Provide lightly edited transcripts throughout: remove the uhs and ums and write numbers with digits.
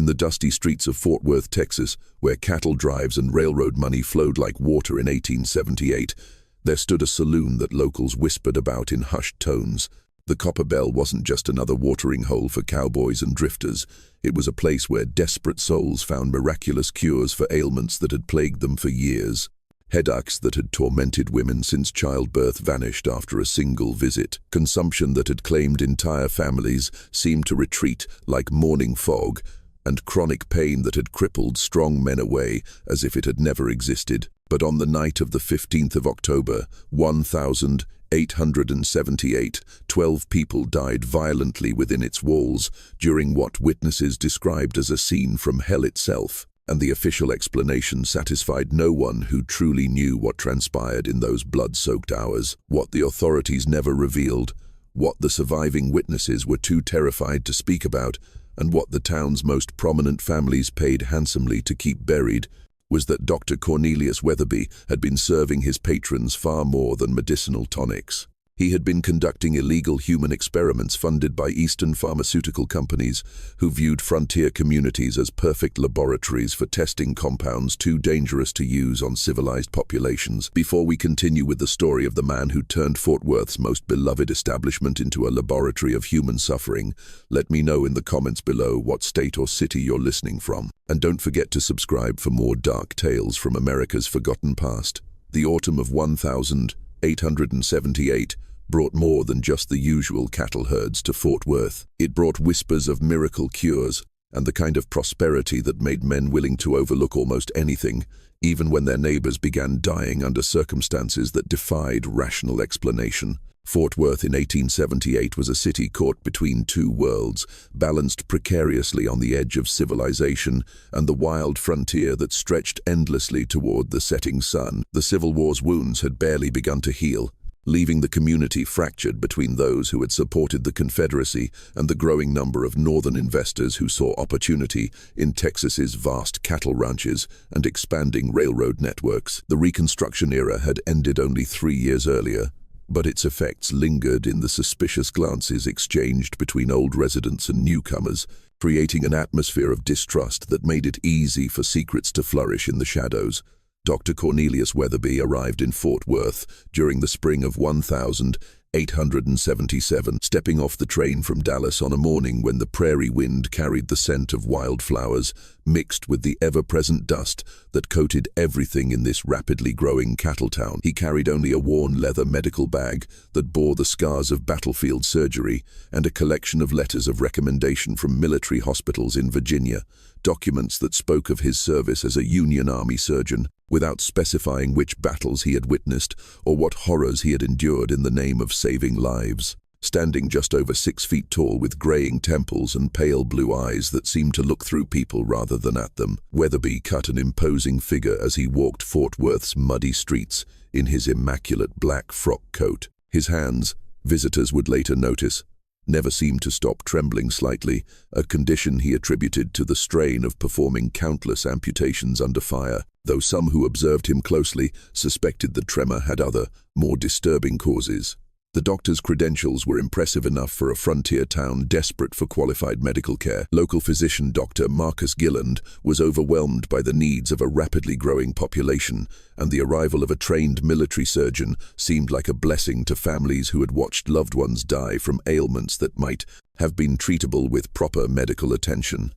In the dusty streets of Fort Worth, Texas, where cattle drives and railroad money flowed like water in 1878, there stood a saloon that locals whispered about in hushed tones. The Copper Bell wasn't just another watering hole for cowboys and drifters. It was a place where desperate souls found miraculous cures for ailments that had plagued them for years. Headaches that had tormented women since childbirth vanished after a single visit. Consumption that had claimed entire families seemed to retreat like morning fog, and chronic pain that had crippled strong men away as if it had never existed. But on the night of the 15th of October, 1878, 12 people died violently within its walls during what witnesses described as a scene from hell itself. And the official explanation satisfied no one who truly knew what transpired in those blood-soaked hours. What the authorities never revealed, what the surviving witnesses were too terrified to speak about, and what the town's most prominent families paid handsomely to keep buried, was that Dr. Cornelius Weatherby had been serving his patrons far more than medicinal tonics. He had been conducting illegal human experiments funded by Eastern pharmaceutical companies who viewed frontier communities as perfect laboratories for testing compounds too dangerous to use on civilized populations. Before we continue with the story of the man who turned Fort Worth's most beloved establishment into a laboratory of human suffering, let me know in the comments below what state or city you're listening from. And don't forget to subscribe for more dark tales from America's forgotten past. The autumn of 1878 brought more than just the usual cattle herds to Fort Worth. It brought whispers of miracle cures and the kind of prosperity that made men willing to overlook almost anything, even when their neighbors began dying under circumstances that defied rational explanation. Fort Worth in 1878 was a city caught between two worlds, balanced precariously on the edge of civilization and the wild frontier that stretched endlessly toward the setting sun. The Civil War's wounds had barely begun to heal, leaving the community fractured between those who had supported the Confederacy and the growing number of northern investors who saw opportunity in Texas's vast cattle ranches and expanding railroad networks. The Reconstruction era had ended only 3 years earlier, but its effects lingered in the suspicious glances exchanged between old residents and newcomers, creating an atmosphere of distrust that made it easy for secrets to flourish in the shadows. Dr. Cornelius Weatherby arrived in Fort Worth during the spring of 1877, stepping off the train from Dallas on a morning when the prairie wind carried the scent of wildflowers, mixed with the ever-present dust that coated everything in this rapidly growing cattle town. He carried only a worn leather medical bag that bore the scars of battlefield surgery and a collection of letters of recommendation from military hospitals in Virginia, documents that spoke of his service as a Union Army surgeon, without specifying which battles he had witnessed or what horrors he had endured in the name of saving lives. Standing just over 6 feet tall with graying temples and pale blue eyes that seemed to look through people rather than at them, Weatherby cut an imposing figure as he walked Fort Worth's muddy streets in his immaculate black frock coat. His hands, visitors would later notice, never seemed to stop trembling slightly, a condition he attributed to the strain of performing countless amputations under fire, though some who observed him closely suspected the tremor had other, more disturbing causes. The doctor's credentials were impressive enough for a frontier town desperate for qualified medical care. Local physician Dr. Marcus Gilland was overwhelmed by the needs of a rapidly growing population, and the arrival of a trained military surgeon seemed like a blessing to families who had watched loved ones die from ailments that might have been treatable with proper medical attention.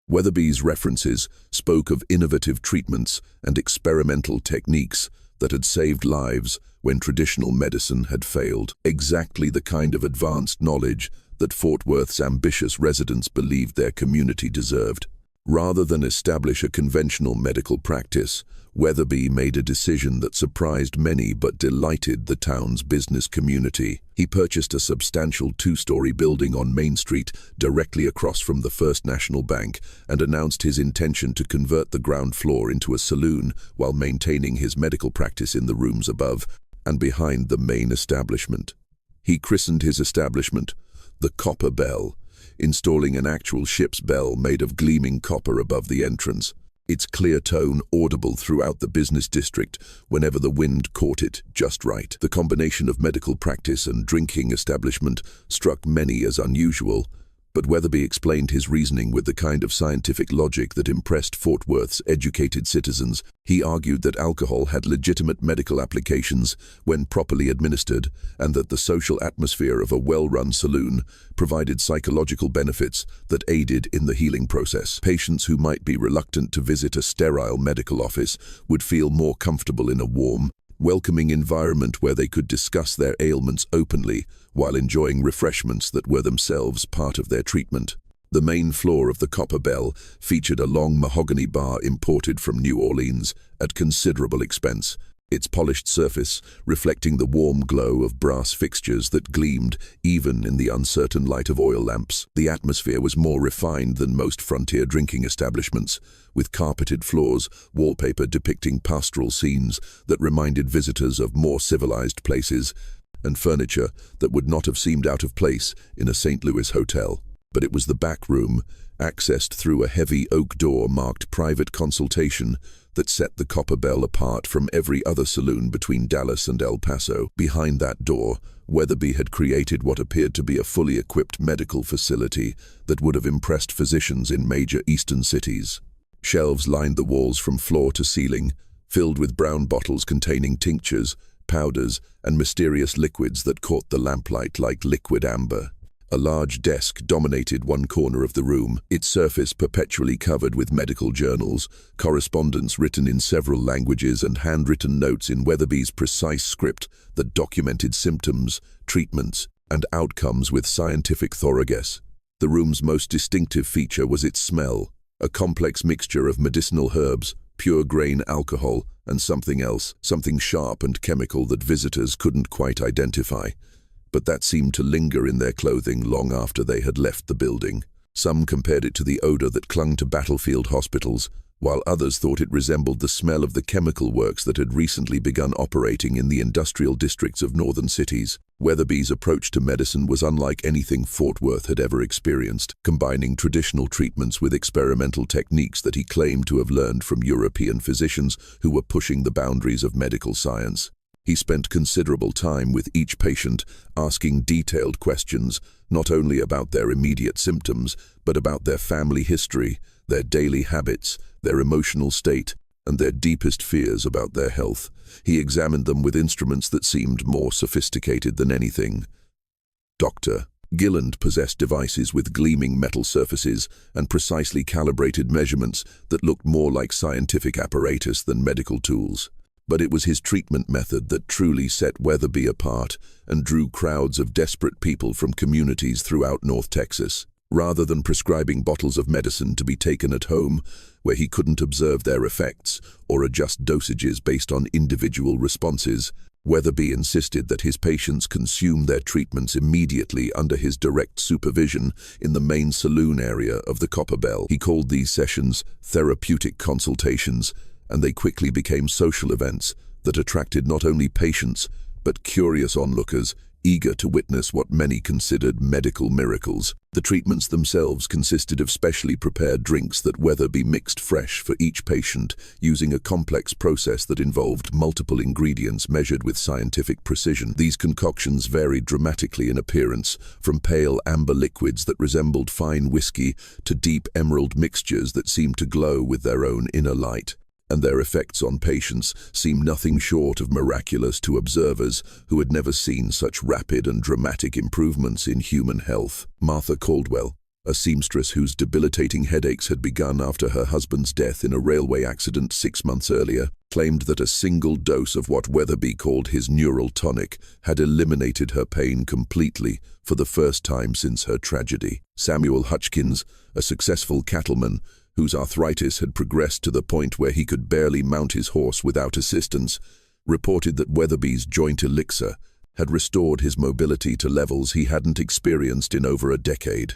Weatherby's references spoke of innovative treatments and experimental techniques that had saved lives when traditional medicine had failed. Exactly the kind of advanced knowledge that Fort Worth's ambitious residents believed their community deserved. Rather than establish a conventional medical practice, Weatherby made a decision that surprised many but delighted the town's business community. He purchased a substantial 2-story building on Main Street directly across from the First National Bank and announced his intention to convert the ground floor into a saloon while maintaining his medical practice in the rooms above and behind the main establishment. He christened his establishment the Copper Bell, installing an actual ship's bell made of gleaming copper above the entrance, its clear tone audible throughout the business district whenever the wind caught it just right. The combination of medical practice and drinking establishment struck many as unusual, But Weatherby explained his reasoning with the kind of scientific logic that impressed Fort Worth's educated citizens. He argued that alcohol had legitimate medical applications when properly administered, and that the social atmosphere of a well-run saloon provided psychological benefits that aided in the healing process. Patients who might be reluctant to visit a sterile medical office would feel more comfortable in a warm, welcoming environment where they could discuss their ailments openly while enjoying refreshments that were themselves part of their treatment. The main floor of the Copper Bell featured a long mahogany bar imported from New Orleans at considerable expense, its polished surface reflecting the warm glow of brass fixtures that gleamed even in the uncertain light of oil lamps. The atmosphere was more refined than most frontier drinking establishments, with carpeted floors, wallpaper depicting pastoral scenes that reminded visitors of more civilized places, and furniture that would not have seemed out of place in a St. Louis hotel. But it was the back room, accessed through a heavy oak door marked private consultation, that set the Copper Bell apart from every other saloon between Dallas and El Paso. Behind that door, Weatherby had created what appeared to be a fully equipped medical facility that would have impressed physicians in major eastern cities. Shelves lined the walls from floor to ceiling, filled with brown bottles containing tinctures, powders, and mysterious liquids that caught the lamplight like liquid amber. A large desk dominated one corner of the room, its surface perpetually covered with medical journals, correspondence written in several languages, and handwritten notes in Weatherby's precise script that documented symptoms, treatments, and outcomes with scientific thoroughness. The room's most distinctive feature was its smell, a complex mixture of medicinal herbs, pure grain alcohol, and something else, something sharp and chemical that visitors couldn't quite identify, but that seemed to linger in their clothing long after they had left the building. Some compared it to the odor that clung to battlefield hospitals, while others thought it resembled the smell of the chemical works that had recently begun operating in the industrial districts of northern cities. Weatherby's approach to medicine was unlike anything Fort Worth had ever experienced, combining traditional treatments with experimental techniques that he claimed to have learned from European physicians who were pushing the boundaries of medical science. He spent considerable time with each patient, asking detailed questions, not only about their immediate symptoms, but about their family history, their daily habits, their emotional state, and their deepest fears about their health. He examined them with instruments that seemed more sophisticated than anything. Dr. Gilland possessed devices with gleaming metal surfaces and precisely calibrated measurements that looked more like scientific apparatus than medical tools. But it was his treatment method that truly set Weatherby apart and drew crowds of desperate people from communities throughout North Texas. Rather than prescribing bottles of medicine to be taken at home, where he couldn't observe their effects or adjust dosages based on individual responses, Weatherby insisted that his patients consume their treatments immediately under his direct supervision in the main saloon area of the Copper Bell. He called these sessions therapeutic consultations, and they quickly became social events that attracted not only patients, but curious onlookers, eager to witness what many considered medical miracles. The treatments themselves consisted of specially prepared drinks that Weatherby mixed fresh for each patient, using a complex process that involved multiple ingredients measured with scientific precision. These concoctions varied dramatically in appearance, from pale amber liquids that resembled fine whiskey to deep emerald mixtures that seemed to glow with their own inner light. And their effects on patients seemed nothing short of miraculous to observers who had never seen such rapid and dramatic improvements in human health. Martha Caldwell, a seamstress whose debilitating headaches had begun after her husband's death in a railway accident 6 months earlier, claimed that a single dose of what Weatherby called his neural tonic had eliminated her pain completely for the first time since her tragedy. Samuel Hutchkins, a successful cattleman, whose arthritis had progressed to the point where he could barely mount his horse without assistance, reported that Weatherby's joint elixir had restored his mobility to levels he hadn't experienced in over a decade.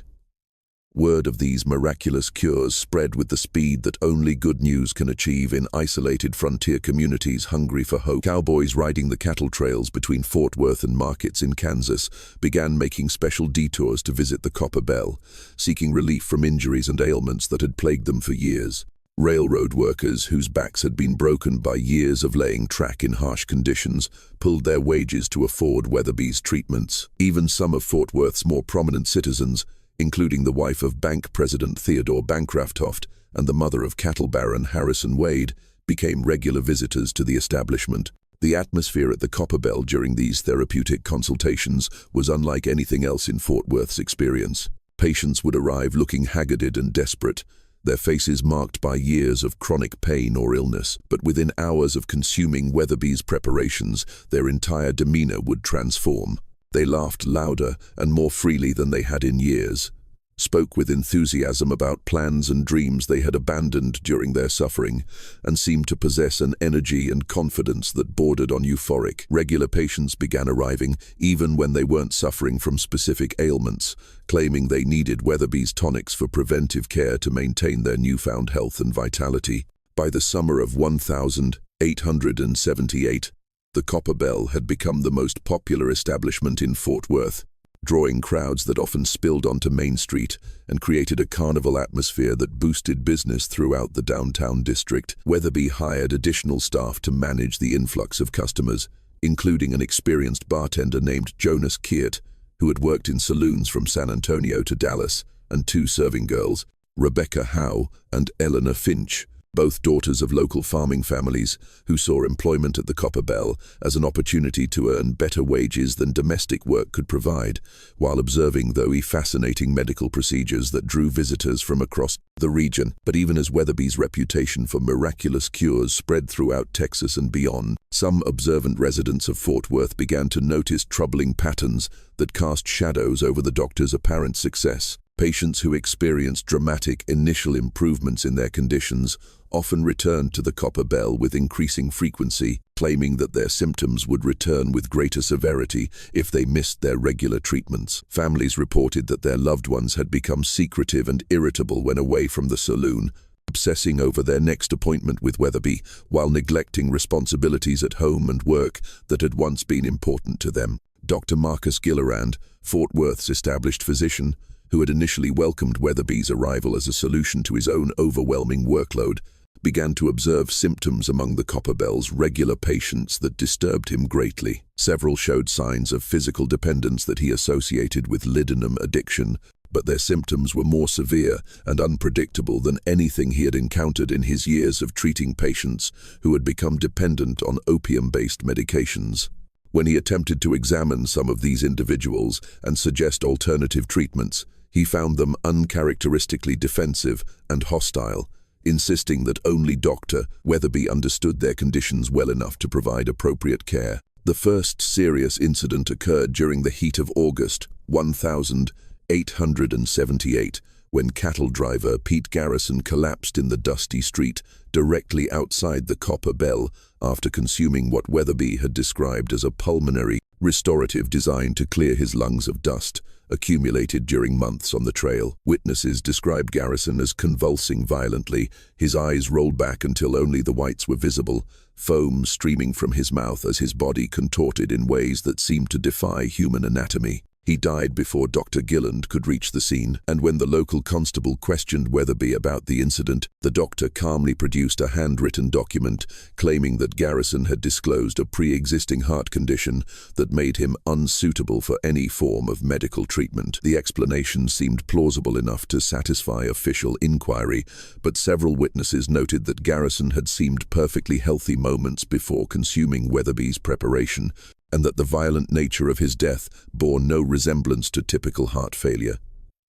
Word of these miraculous cures spread with the speed that only good news can achieve in isolated frontier communities hungry for hope. Cowboys riding the cattle trails between Fort Worth and markets in Kansas began making special detours to visit the Copper Bell, seeking relief from injuries and ailments that had plagued them for years. Railroad workers, whose backs had been broken by years of laying track in harsh conditions, pulled their wages to afford Weatherby's treatments. Even some of Fort Worth's more prominent citizens, including the wife of bank president Theodore Bancroft and the mother of cattle baron Harrison Wade, became regular visitors to the establishment. The atmosphere at the Copper Bell during these therapeutic consultations was unlike anything else in Fort Worth's experience. Patients would arrive looking haggarded and desperate, their faces marked by years of chronic pain or illness, but within hours of consuming Weatherby's preparations, their entire demeanor would transform. They laughed louder and more freely than they had in years, spoke with enthusiasm about plans and dreams they had abandoned during their suffering, and seemed to possess an energy and confidence that bordered on euphoric. Regular patients began arriving, even when they weren't suffering from specific ailments, claiming they needed Weatherby's tonics for preventive care to maintain their newfound health and vitality. By the summer of 1878, the Copper Bell had become the most popular establishment in Fort Worth, drawing crowds that often spilled onto Main Street and created a carnival atmosphere that boosted business throughout the downtown district. Weatherby hired additional staff to manage the influx of customers, including an experienced bartender named Jonas Keert, who had worked in saloons from San Antonio to Dallas, and 2 serving girls, Rebecca Howe and Eleanor Finch, both daughters of local farming families who saw employment at the Copper Bell as an opportunity to earn better wages than domestic work could provide, while observing fascinating medical procedures that drew visitors from across the region. But even as Weatherby's reputation for miraculous cures spread throughout Texas and beyond, some observant residents of Fort Worth began to notice troubling patterns that cast shadows over the doctor's apparent success. Patients who experienced dramatic initial improvements in their conditions often returned to the Copper Bell with increasing frequency, claiming that their symptoms would return with greater severity if they missed their regular treatments. Families reported that their loved ones had become secretive and irritable when away from the saloon, obsessing over their next appointment with Weatherby while neglecting responsibilities at home and work that had once been important to them. Dr. Marcus Gilliland, Fort Worth's established physician, who had initially welcomed Weatherby's arrival as a solution to his own overwhelming workload, began to observe symptoms among the Copper Bell's regular patients that disturbed him greatly. Several showed signs of physical dependence that he associated with laudanum addiction, but their symptoms were more severe and unpredictable than anything he had encountered in his years of treating patients who had become dependent on opium-based medications. When he attempted to examine some of these individuals and suggest alternative treatments, he found them uncharacteristically defensive and hostile, insisting that only Dr. Weatherby understood their conditions well enough to provide appropriate care. The first serious incident occurred during the heat of August 1878, when cattle driver Pete Garrison collapsed in the dusty street directly outside the Copper Bell after consuming what Weatherby had described as a pulmonary restorative designed to clear his lungs of dust accumulated during months on the trail. Witnesses described Garrison as convulsing violently, his eyes rolled back until only the whites were visible, foam streaming from his mouth as his body contorted in ways that seemed to defy human anatomy. He died before Dr. Gilland could reach the scene, and when the local constable questioned Weatherby about the incident, the doctor calmly produced a handwritten document claiming that Garrison had disclosed a pre-existing heart condition that made him unsuitable for any form of medical treatment. The explanation seemed plausible enough to satisfy official inquiry, but several witnesses noted that Garrison had seemed perfectly healthy moments before consuming Weatherby's preparation, and that the violent nature of his death bore no resemblance to typical heart failure.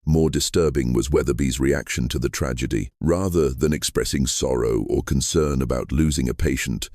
More disturbing was Weatherby's reaction to the tragedy. Rather than expressing sorrow or concern about losing a patient,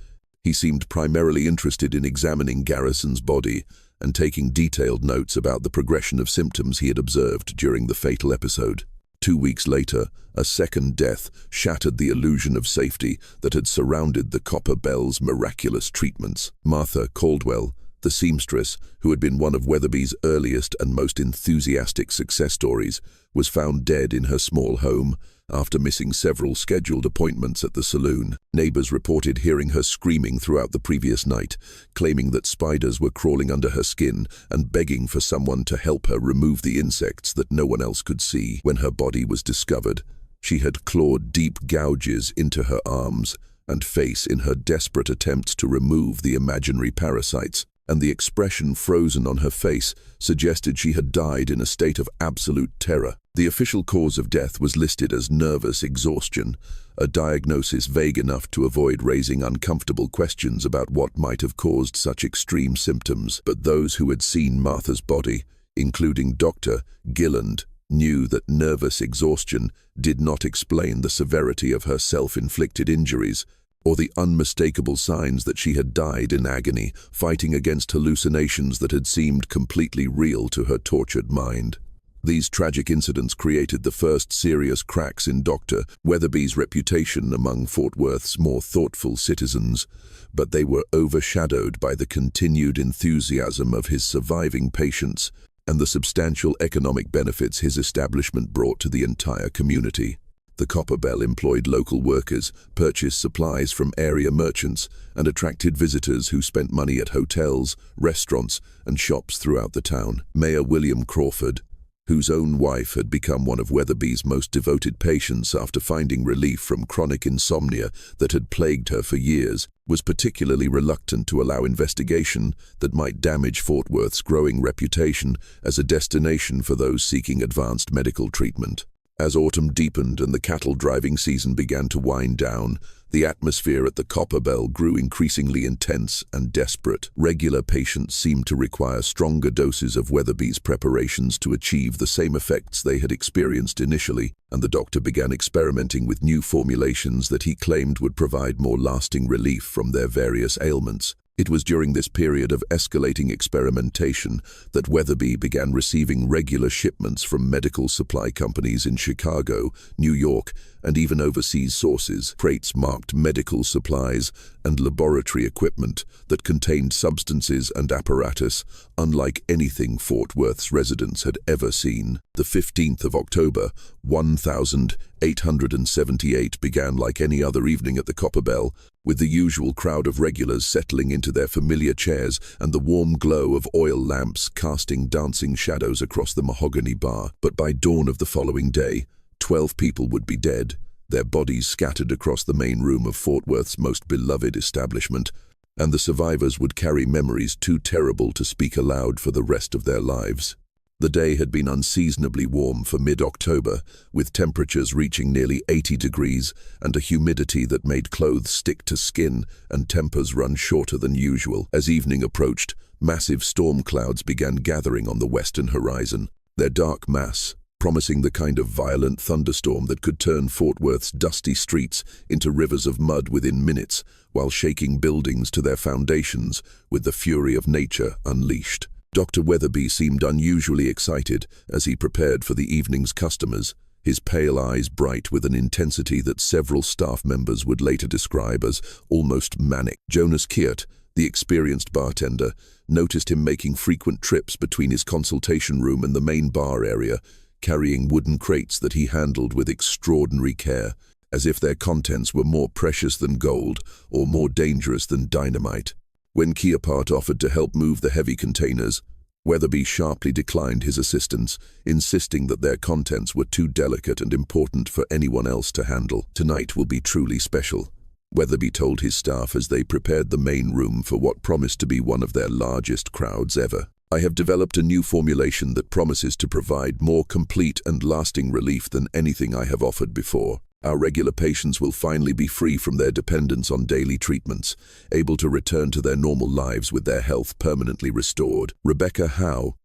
he seemed primarily interested in examining Garrison's body and taking detailed notes about the progression of symptoms he had observed during the fatal episode. 2 weeks later, a second death shattered the illusion of safety that had surrounded the Copper Bell's miraculous treatments. Martha Caldwell, the seamstress, who had been one of Weatherby's earliest and most enthusiastic success stories, was found dead in her small home after missing several scheduled appointments at the saloon. Neighbors reported hearing her screaming throughout the previous night, claiming that spiders were crawling under her skin and begging for someone to help her remove the insects that no one else could see. When her body was discovered, she had clawed deep gouges into her arms and face in her desperate attempts to remove the imaginary parasites. and the expression frozen on her face suggested she had died in a state of absolute terror. The official cause of death was listed as nervous exhaustion, a diagnosis vague enough to avoid raising uncomfortable questions about what might have caused such extreme symptoms. But those who had seen Martha's body, including Dr. Gilland, knew that nervous exhaustion did not explain the severity of her self-inflicted injuries, or the unmistakable signs that she had died in agony, fighting against hallucinations that had seemed completely real to her tortured mind. These tragic incidents created the first serious cracks in Dr. Weatherby's reputation among Fort Worth's more thoughtful citizens, but they were overshadowed by the continued enthusiasm of his surviving patients and the substantial economic benefits his establishment brought to the entire community. The Copper Bell employed local workers, purchased supplies from area merchants, and attracted visitors who spent money at hotels, restaurants, and shops throughout the town. Mayor William Crawford, whose own wife had become one of Weatherby's most devoted patients after finding relief from chronic insomnia that had plagued her for years, was particularly reluctant to allow investigation that might damage Fort Worth's growing reputation as a destination for those seeking advanced medical treatment. As autumn deepened and the cattle driving season began to wind down, the atmosphere at the Copper Bell grew increasingly intense and desperate. Regular patients seemed to require stronger doses of Weatherby's preparations to achieve the same effects they had experienced initially, and the doctor began experimenting with new formulations that he claimed would provide more lasting relief from their various ailments. It was during this period of escalating experimentation that Weatherby began receiving regular shipments from medical supply companies in Chicago, New York, and even overseas sources. Crates marked medical supplies and laboratory equipment that contained substances and apparatus unlike anything Fort Worth's residents had ever seen. The 15th of October, 1878 began like any other evening at the Copper Bell, with the usual crowd of regulars settling into their familiar chairs and the warm glow of oil lamps casting dancing shadows across the mahogany bar. But by dawn of the following day, 12 people would be dead, their bodies scattered across the main room of Fort Worth's most beloved establishment, and the survivors would carry memories too terrible to speak aloud for the rest of their lives. The day had been unseasonably warm for mid-October, with temperatures reaching nearly 80 degrees and a humidity that made clothes stick to skin and tempers run shorter than usual. As evening approached, massive storm clouds began gathering on the western horizon, their dark mass promising the kind of violent thunderstorm that could turn Fort Worth's dusty streets into rivers of mud within minutes, while shaking buildings to their foundations with the fury of nature unleashed. Dr. Weatherby seemed unusually excited as he prepared for the evening's customers, his pale eyes bright with an intensity that several staff members would later describe as almost manic. Jonas Keert, the experienced bartender, noticed him making frequent trips between his consultation room and the main bar area, carrying wooden crates that he handled with extraordinary care, as if their contents were more precious than gold or more dangerous than dynamite. When Keert offered to help move the heavy containers, Weatherby sharply declined his assistance, insisting that their contents were too delicate and important for anyone else to handle. "Tonight will be truly special," Weatherby told his staff as they prepared the main room for what promised to be one of their largest crowds ever. "I have developed a new formulation that promises to provide more complete and lasting relief than anything I have offered before. Our regular patients will finally be free from their dependence on daily treatments, able to return to their normal lives with their health permanently restored." Rebecca Howe,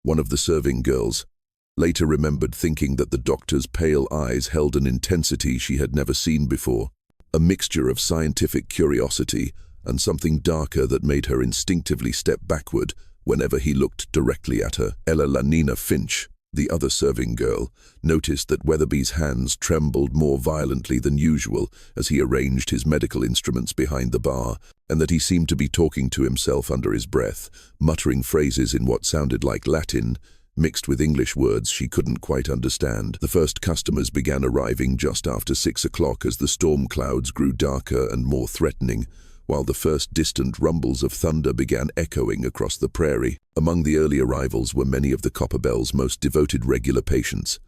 one of the serving girls, later remembered thinking that the doctor's pale eyes held an intensity she had never seen before, a mixture of scientific curiosity and something darker that made her instinctively step backward whenever he looked directly at her. Ella Lanina Finch, the other serving girl, noticed that Weatherby's hands trembled more violently than usual as he arranged his medical instruments behind the bar, and that he seemed to be talking to himself under his breath, muttering phrases in what sounded like Latin, mixed with English words she couldn't quite understand. The first customers began arriving just after 6 o'clock as the storm clouds grew darker and more threatening, while the first distant rumbles of thunder began echoing across the prairie. Among the early arrivals were many of the Copper Bell's most devoted regular patients.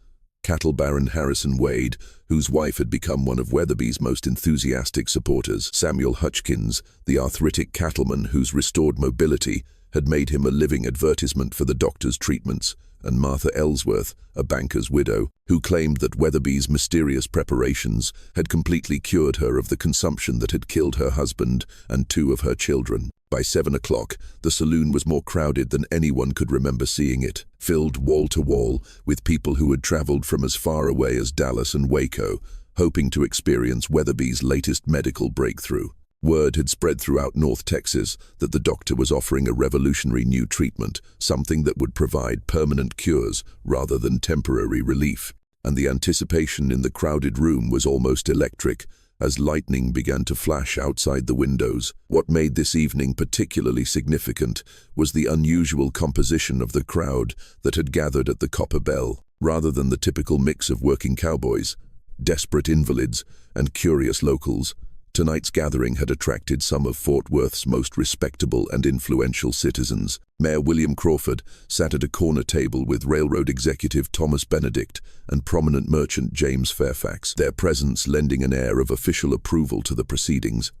Cattle Baron Harrison Wade, whose wife had become one of Weatherby's most enthusiastic supporters, Samuel Hutchkins, the arthritic cattleman whose restored mobility had made him a living advertisement for the doctor's treatments, and Martha Ellsworth, a banker's widow, who claimed that Weatherby's mysterious preparations had completely cured her of the consumption that had killed her husband and 2 of her children. By 7 o'clock, the saloon was more crowded than anyone could remember seeing it, filled wall to wall with people who had traveled from as far away as Dallas and Waco, hoping to experience Weatherby's latest medical breakthrough. Word had spread throughout North Texas that the doctor was offering a revolutionary new treatment, something that would provide permanent cures rather than temporary relief. And the anticipation in the crowded room was almost electric, as lightning began to flash outside the windows. What made this evening particularly significant was the unusual composition of the crowd that had gathered at the Copper Bell. Rather than the typical mix of working cowboys, desperate invalids, and curious locals, tonight's gathering had attracted some of Fort Worth's most respectable and influential citizens. Mayor William Crawford sat at a corner table with railroad executive Thomas Benedict and prominent merchant James Fairfax, their presence lending an air of official approval to the proceedings.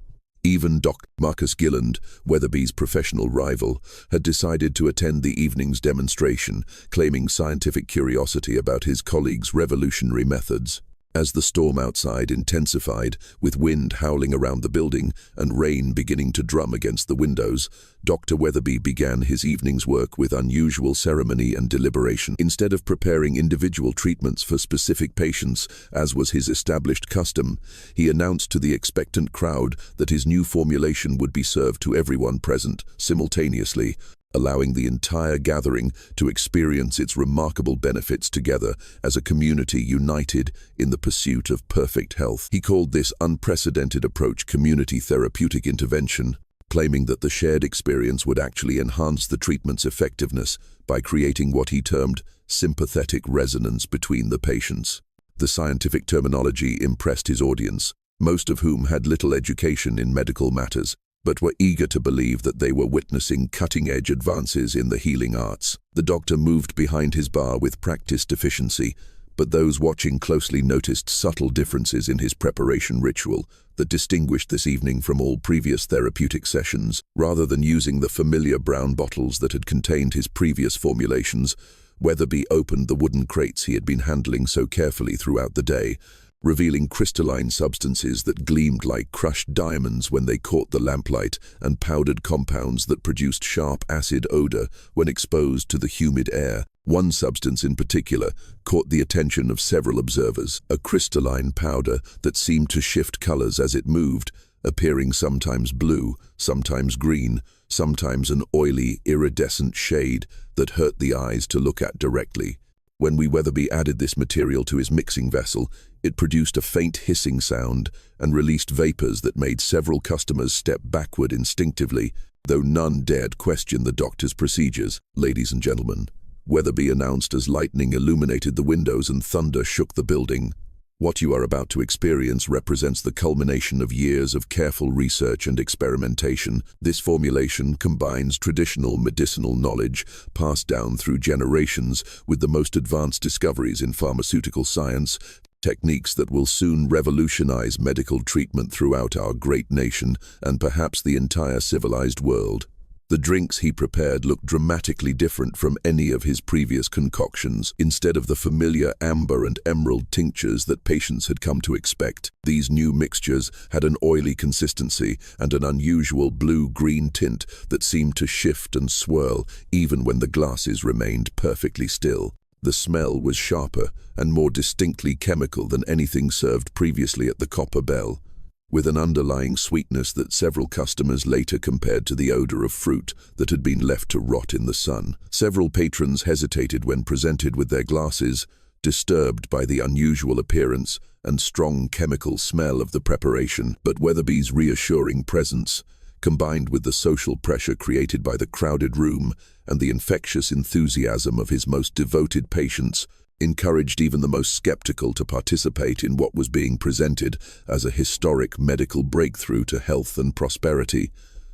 Even Dr. Marcus Gilland, Weatherby's professional rival, had decided to attend the evening's demonstration, claiming scientific curiosity about his colleagues' revolutionary methods. As the storm outside intensified, with wind howling around the building and rain beginning to drum against the windows, Dr. Weatherby began his evening's work with unusual ceremony and deliberation. Instead of preparing individual treatments for specific patients, as was his established custom, he announced to the expectant crowd that his new formulation would be served to everyone present simultaneously, allowing the entire gathering to experience its remarkable benefits together as a community united in the pursuit of perfect health. He called this unprecedented approach community therapeutic intervention, claiming that the shared experience would actually enhance the treatment's effectiveness by creating what he termed sympathetic resonance between the patients. The scientific terminology impressed his audience, most of whom had little education in medical matters, but were eager to believe that they were witnessing cutting-edge advances in the healing arts. The doctor moved behind his bar with practiced efficiency, but those watching closely noticed subtle differences in his preparation ritual that distinguished this evening from all previous therapeutic sessions. Rather than using the familiar brown bottles that had contained his previous formulations, Weatherby opened the wooden crates he had been handling so carefully throughout the day, revealing crystalline substances that gleamed like crushed diamonds when they caught the lamplight, and powdered compounds that produced sharp acid odor when exposed to the humid air. One substance in particular caught the attention of several observers, a crystalline powder that seemed to shift colors as it moved, appearing sometimes blue, sometimes green, sometimes an oily, iridescent shade that hurt the eyes to look at directly. When Weatherby added this material to his mixing vessel, it produced a faint hissing sound and released vapors that made several customers step backward instinctively, though none dared question the doctor's procedures. "Ladies and gentlemen," Weatherby announced as lightning illuminated the windows and thunder shook the building, "what you are about to experience represents the culmination of years of careful research and experimentation. This formulation combines traditional medicinal knowledge passed down through generations with the most advanced discoveries in pharmaceutical science, techniques that will soon revolutionize medical treatment throughout our great nation and perhaps the entire civilized world." The drinks he prepared looked dramatically different from any of his previous concoctions. Instead of the familiar amber and emerald tinctures that patients had come to expect, these new mixtures had an oily consistency and an unusual blue-green tint that seemed to shift and swirl even when the glasses remained perfectly still. The smell was sharper and more distinctly chemical than anything served previously at the Copper Bell, with an underlying sweetness that several customers later compared to the odor of fruit that had been left to rot in the sun. Several patrons hesitated when presented with their glasses, disturbed by the unusual appearance and strong chemical smell of the preparation, but Weatherby's reassuring presence, combined with the social pressure created by the crowded room and the infectious enthusiasm of his most devoted patients, encouraged even the most skeptical to participate in what was being presented as a historic medical breakthrough to health and prosperity.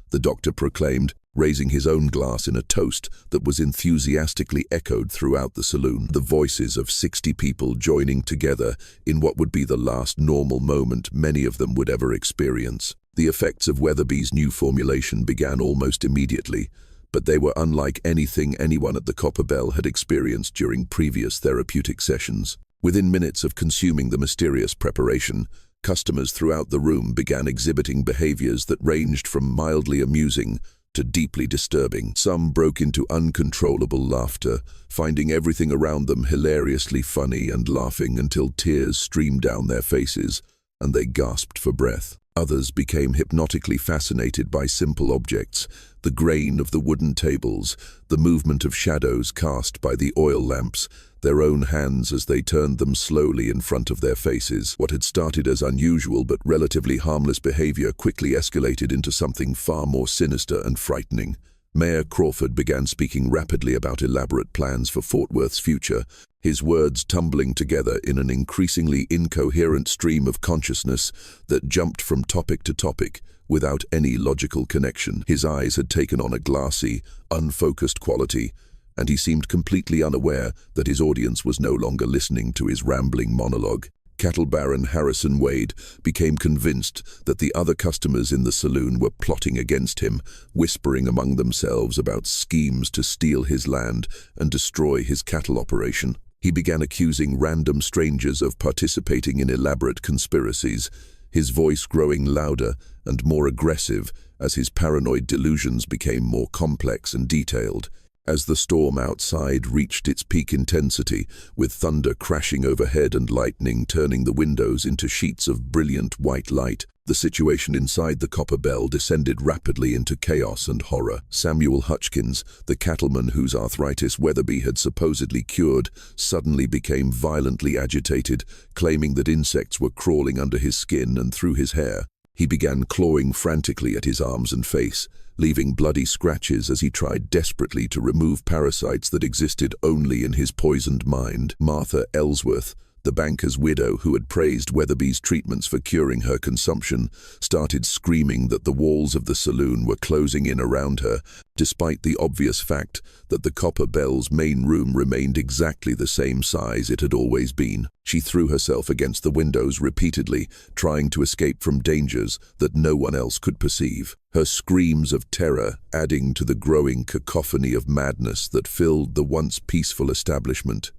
The doctor proclaimed, raising his own glass in a toast that was enthusiastically echoed throughout the saloon, the voices of 60 people joining together in what would be the last normal moment many of them would ever experience. The effects of Weatherby's new formulation began almost immediately, but they were unlike anything anyone at the Copper Bell had experienced during previous therapeutic sessions. Within minutes of consuming the mysterious preparation, customers throughout the room began exhibiting behaviors that ranged from mildly amusing to deeply disturbing. Some broke into uncontrollable laughter, finding everything around them hilariously funny and laughing until tears streamed down their faces and they gasped for breath. Others became hypnotically fascinated by simple objects, the grain of the wooden tables, the movement of shadows cast by the oil lamps, their own hands as they turned them slowly in front of their faces. What had started as unusual but relatively harmless behavior quickly escalated into something far more sinister and frightening. Mayor Crawford began speaking rapidly about elaborate plans for Fort Worth's future, his words tumbling together in an increasingly incoherent stream of consciousness that jumped from topic to topic without any logical connection. His eyes had taken on a glassy, unfocused quality, and he seemed completely unaware that his audience was no longer listening to his rambling monologue. Cattle Baron Harrison Wade became convinced that the other customers in the saloon were plotting against him, whispering among themselves about schemes to steal his land and destroy his cattle operation. He began accusing random strangers of participating in elaborate conspiracies, his voice growing louder and more aggressive as his paranoid delusions became more complex and detailed. As the storm outside reached its peak intensity, with thunder crashing overhead and lightning turning the windows into sheets of brilliant white light, the situation inside the Copper Bell descended rapidly into chaos and horror. Samuel Hutchkins, the cattleman whose arthritis Weatherby had supposedly cured, suddenly became violently agitated, claiming that insects were crawling under his skin and through his hair. He began clawing frantically at his arms and face, leaving bloody scratches as he tried desperately to remove parasites that existed only in his poisoned mind. Martha Ellsworth, the banker's widow who had praised Weatherby's treatments for curing her consumption, started screaming that the walls of the saloon were closing in around her, despite the obvious fact that the Copper Bell's main room remained exactly the same size it had always been. She threw herself against the windows repeatedly, trying to escape from dangers that no one else could perceive, her screams of terror adding to the growing cacophony of madness that filled the once peaceful establishment.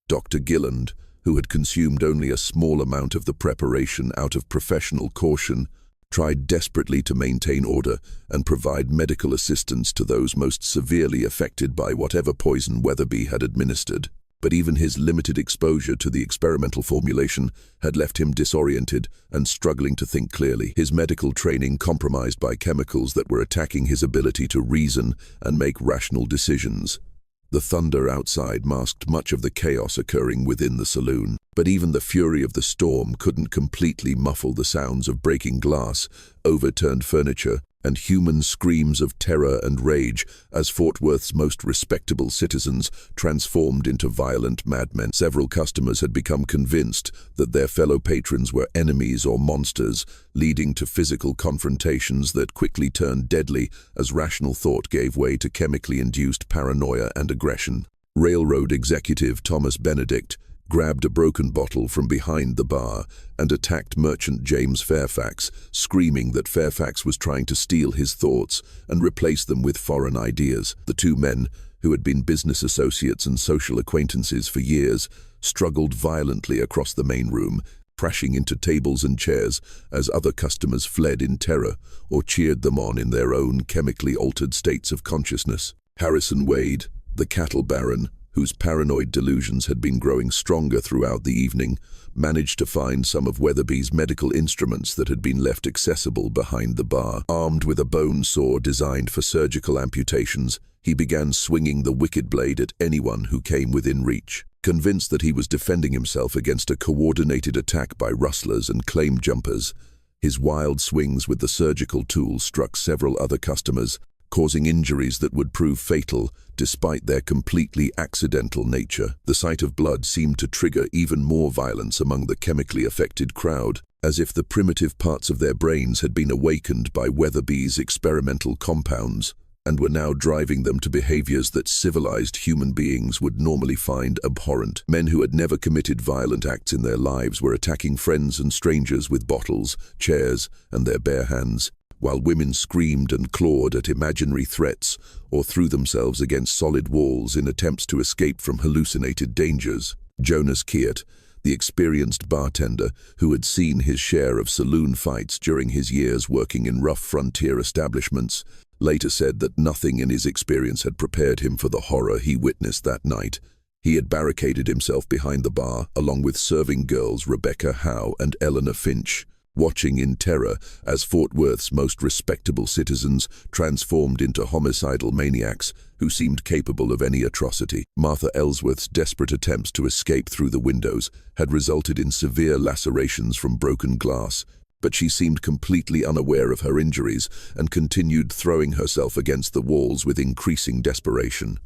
Dr. Gilland, who had consumed only a small amount of the preparation out of professional caution, tried desperately to maintain order and provide medical assistance to those most severely affected by whatever poison Weatherby had administered. But even his limited exposure to the experimental formulation had left him disoriented and struggling to think clearly, his medical training compromised by chemicals that were attacking his ability to reason and make rational decisions. The thunder outside masked much of the chaos occurring within the saloon, but even the fury of the storm couldn't completely muffle the sounds of breaking glass, overturned furniture, and human screams of terror and rage as Fort Worth's most respectable citizens transformed into violent madmen. Several customers had become convinced that their fellow patrons were enemies or monsters, leading to physical confrontations that quickly turned deadly as rational thought gave way to chemically induced paranoia and aggression. Railroad executive Thomas Benedict grabbed a broken bottle from behind the bar and attacked merchant James Fairfax, screaming that Fairfax was trying to steal his thoughts and replace them with foreign ideas. The two men, who had been business associates and social acquaintances for years, struggled violently across the main room, crashing into tables and chairs as other customers fled in terror or cheered them on in their own chemically altered states of consciousness. Harrison Wade, the cattle baron, whose paranoid delusions had been growing stronger throughout the evening, managed to find some of Weatherby's medical instruments that had been left accessible behind the bar. Armed with a bone saw designed for surgical amputations, he began swinging the wicked blade at anyone who came within reach. Convinced that he was defending himself against a coordinated attack by rustlers and claim jumpers, his wild swings with the surgical tool struck several other customers, causing injuries that would prove fatal despite their completely accidental nature. The sight of blood seemed to trigger even more violence among the chemically affected crowd, as if the primitive parts of their brains had been awakened by Weatherby's experimental compounds and were now driving them to behaviors that civilized human beings would normally find abhorrent. Men who had never committed violent acts in their lives were attacking friends and strangers with bottles, chairs, and their bare hands, while women screamed and clawed at imaginary threats or threw themselves against solid walls in attempts to escape from hallucinated dangers. Jonas Kiert, the experienced bartender who had seen his share of saloon fights during his years working in rough frontier establishments, later said that nothing in his experience had prepared him for the horror he witnessed that night. He had barricaded himself behind the bar, along with serving girls Rebecca Howe and Eleanor Finch, watching in terror as Fort Worth's most respectable citizens transformed into homicidal maniacs who seemed capable of any atrocity. Martha Ellsworth's desperate attempts to escape through the windows had resulted in severe lacerations from broken glass, but she seemed completely unaware of her injuries and continued throwing herself against the walls with increasing desperation,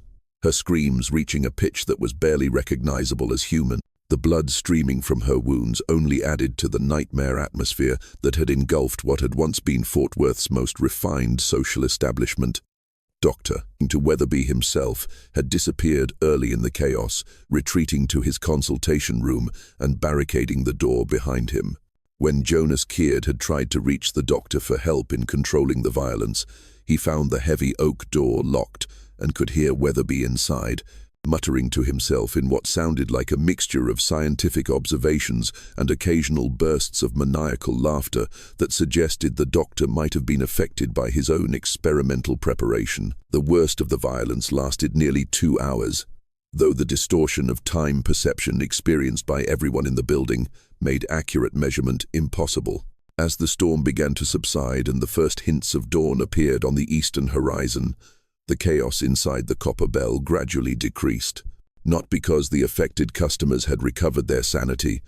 her screams reaching a pitch that was barely recognizable as human. The blood streaming from her wounds only added to the nightmare atmosphere that had engulfed what had once been Fort Worth's most refined social establishment. Dr. Weatherby himself had disappeared early in the chaos, retreating to his consultation room and barricading the door behind him. When Jonas Kiert had tried to reach the doctor for help in controlling the violence, he found the heavy oak door locked and could hear Weatherby inside, muttering to himself in what sounded like a mixture of scientific observations and occasional bursts of maniacal laughter that suggested the doctor might have been affected by his own experimental preparation. The worst of the violence lasted nearly 2 hours, though the distortion of time perception experienced by everyone in the building made accurate measurement impossible. As the storm began to subside and the first hints of dawn appeared on the eastern horizon, the chaos inside the Copper Bell gradually decreased, not because the affected customers had recovered their sanity,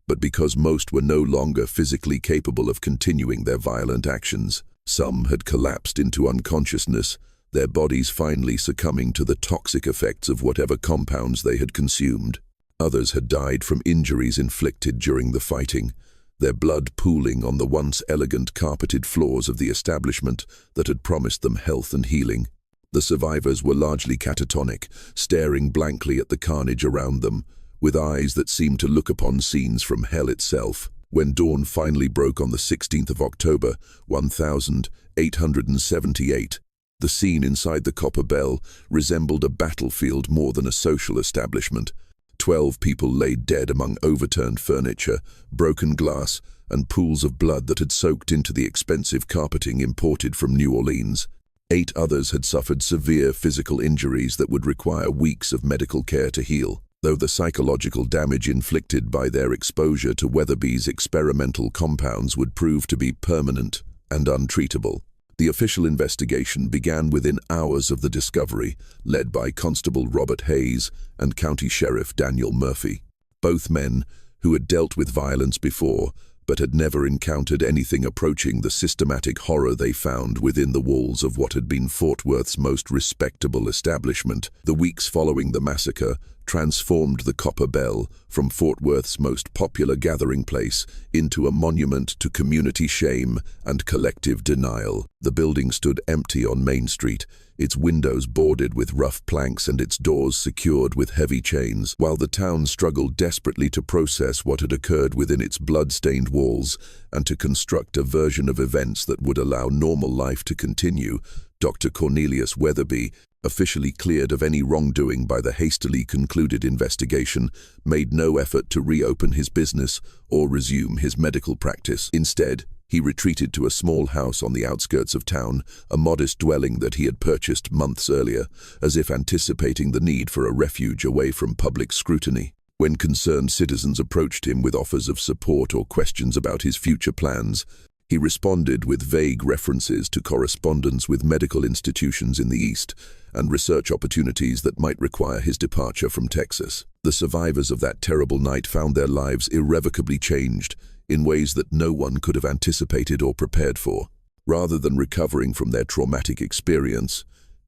but because most were no longer physically capable of continuing their violent actions. Some had collapsed into unconsciousness, their bodies finally succumbing to the toxic effects of whatever compounds they had consumed. Others had died from injuries inflicted during the fighting, their blood pooling on the once elegant carpeted floors of the establishment that had promised them health and healing. The survivors were largely catatonic, staring blankly at the carnage around them, with eyes that seemed to look upon scenes from hell itself. When dawn finally broke on the 16th of October, 1878, the scene inside the Copper Bell resembled a battlefield more than a social establishment. 12 people lay dead among overturned furniture, broken glass, and pools of blood that had soaked into the expensive carpeting imported from New Orleans. 8 others had suffered severe physical injuries that would require weeks of medical care to heal, though the psychological damage inflicted by their exposure to Weatherby's experimental compounds would prove to be permanent and untreatable. The official investigation began within hours of the discovery, led by Constable Robert Hayes and County Sheriff Daniel Murphy. Both men, who had dealt with violence before, but had never encountered anything approaching the systematic horror they found within the walls of what had been Fort Worth's most respectable establishment. The weeks following the massacre transformed the Copper Bell from Fort Worth's most popular gathering place into a monument to community shame and collective denial. The building stood empty on Main Street, its windows boarded with rough planks and its doors secured with heavy chains. While the town struggled desperately to process what had occurred within its blood-stained walls and to construct a version of events that would allow normal life to continue, Dr. Cornelius Weatherby, officially cleared of any wrongdoing by the hastily concluded investigation, made no effort to reopen his business or resume his medical practice. Instead, he retreated to a small house on the outskirts of town, a modest dwelling that he had purchased months earlier, as if anticipating the need for a refuge away from public scrutiny. When concerned citizens approached him with offers of support or questions about his future plans, he responded with vague references to correspondence with medical institutions in the East and research opportunities that might require his departure from Texas. The survivors of that terrible night found their lives irrevocably changed in ways that no one could have anticipated or prepared for. Rather than recovering from their traumatic experience,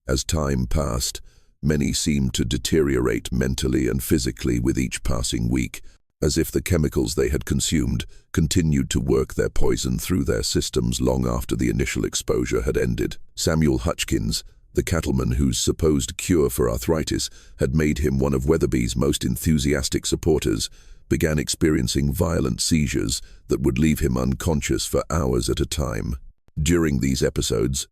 as time passed, many seemed to deteriorate mentally and physically with each passing week, as if the chemicals they had consumed continued to work their poison through their systems long after the initial exposure had ended. Samuel Hutchkins, the cattleman whose supposed cure for arthritis had made him one of Weatherby's most enthusiastic supporters, began experiencing violent seizures that would leave him unconscious for hours at a time. During these episodes,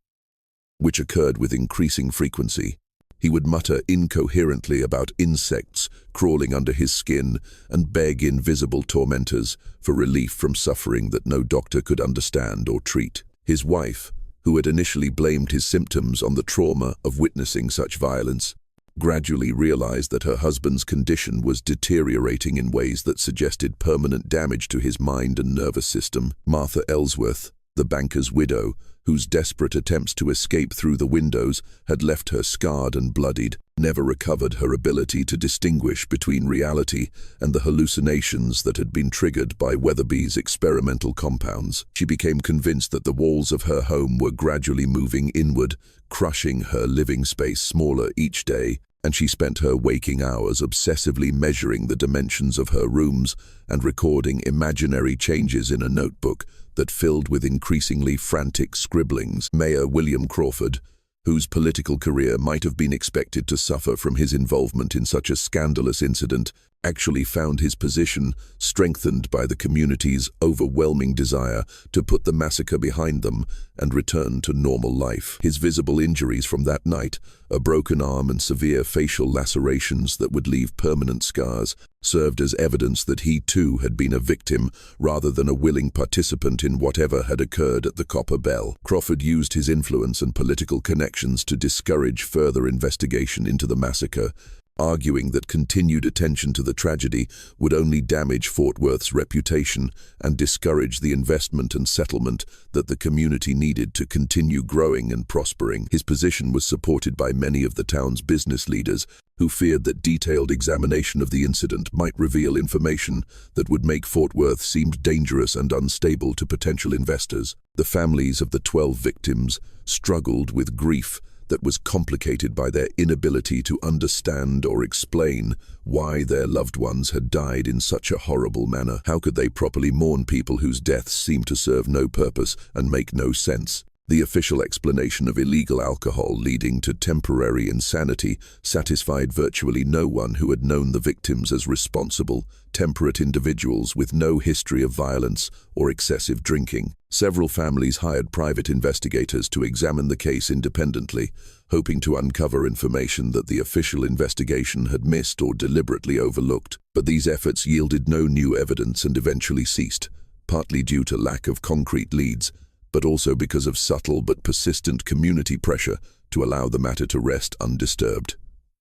which occurred with increasing frequency, he would mutter incoherently about insects crawling under his skin and beg invisible tormentors for relief from suffering that no doctor could understand or treat. His wife, who had initially blamed his symptoms on the trauma of witnessing such violence, gradually realized that her husband's condition was deteriorating in ways that suggested permanent damage to his mind and nervous system. Martha Ellsworth, the banker's widow, whose desperate attempts to escape through the windows had left her scarred and bloodied, never recovered her ability to distinguish between reality and the hallucinations that had been triggered by Weatherby's experimental compounds. She became convinced that the walls of her home were gradually moving inward, crushing her living space smaller each day, and she spent her waking hours obsessively measuring the dimensions of her rooms and recording imaginary changes in a notebook that filled with increasingly frantic scribblings. Mayor William Crawford, whose political career might have been expected to suffer from his involvement in such a scandalous incident, actually found his position strengthened by the community's overwhelming desire to put the massacre behind them and return to normal life. His visible injuries from that night, a broken arm and severe facial lacerations that would leave permanent scars, served as evidence that he too had been a victim rather than a willing participant in whatever had occurred at the Copper Bell. Crawford used his influence and political connections to discourage further investigation into the massacre, arguing that continued attention to the tragedy would only damage Fort Worth's reputation and discourage the investment and settlement that the community needed to continue growing and prospering. His position was supported by many of the town's business leaders who feared that detailed examination of the incident might reveal information that would make Fort Worth seem dangerous and unstable to potential investors. The families of the 12 victims struggled with grief that was complicated by their inability to understand or explain why their loved ones had died in such a horrible manner. How could they properly mourn people whose deaths seemed to serve no purpose and make no sense? The official explanation of illegal alcohol leading to temporary insanity satisfied virtually no one who had known the victims as responsible, temperate individuals with no history of violence or excessive drinking. Several families hired private investigators to examine the case independently, hoping to uncover information that the official investigation had missed or deliberately overlooked. But these efforts yielded no new evidence and eventually ceased, partly due to lack of concrete leads, but also because of subtle but persistent community pressure to allow the matter to rest undisturbed.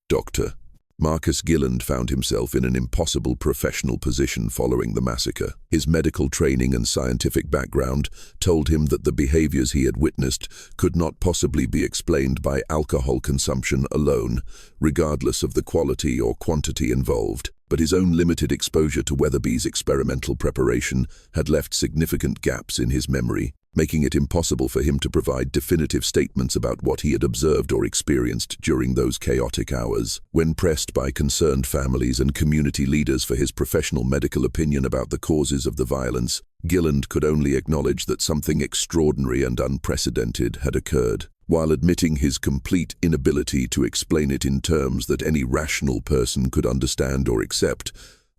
Dr. Marcus Gilland found himself in an impossible professional position following the massacre. His medical training and scientific background told him that the behaviors he had witnessed could not possibly be explained by alcohol consumption alone, regardless of the quality or quantity involved. But his own limited exposure to Weatherby's experimental preparation had left significant gaps in his memory, making it impossible for him to provide definitive statements about what he had observed or experienced during those chaotic hours. When pressed by concerned families and community leaders for his professional medical opinion about the causes of the violence, Gilland could only acknowledge that something extraordinary and unprecedented had occurred. While admitting his complete inability to explain it in terms that any rational person could understand or accept,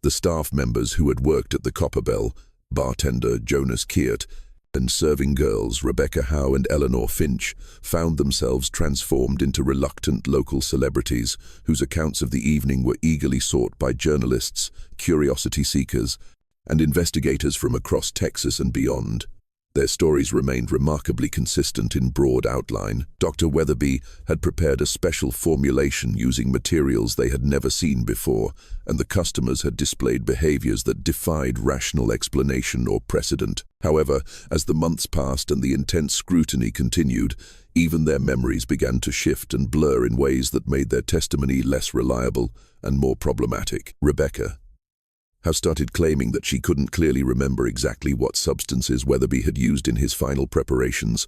the staff members who had worked at the Copper Bell, bartender Jonas Keert, and serving girls Rebecca Howe and Eleanor Finch, found themselves transformed into reluctant local celebrities whose accounts of the evening were eagerly sought by journalists, curiosity seekers, and investigators from across Texas and beyond. Their stories remained remarkably consistent in broad outline. Dr. Weatherby had prepared a special formulation using materials they had never seen before, and the customers had displayed behaviors that defied rational explanation or precedent. However, as the months passed and the intense scrutiny continued, even their memories began to shift and blur in ways that made their testimony less reliable and more problematic. Rebecca Howe started claiming that she couldn't clearly remember exactly what substances Weatherby had used in his final preparations,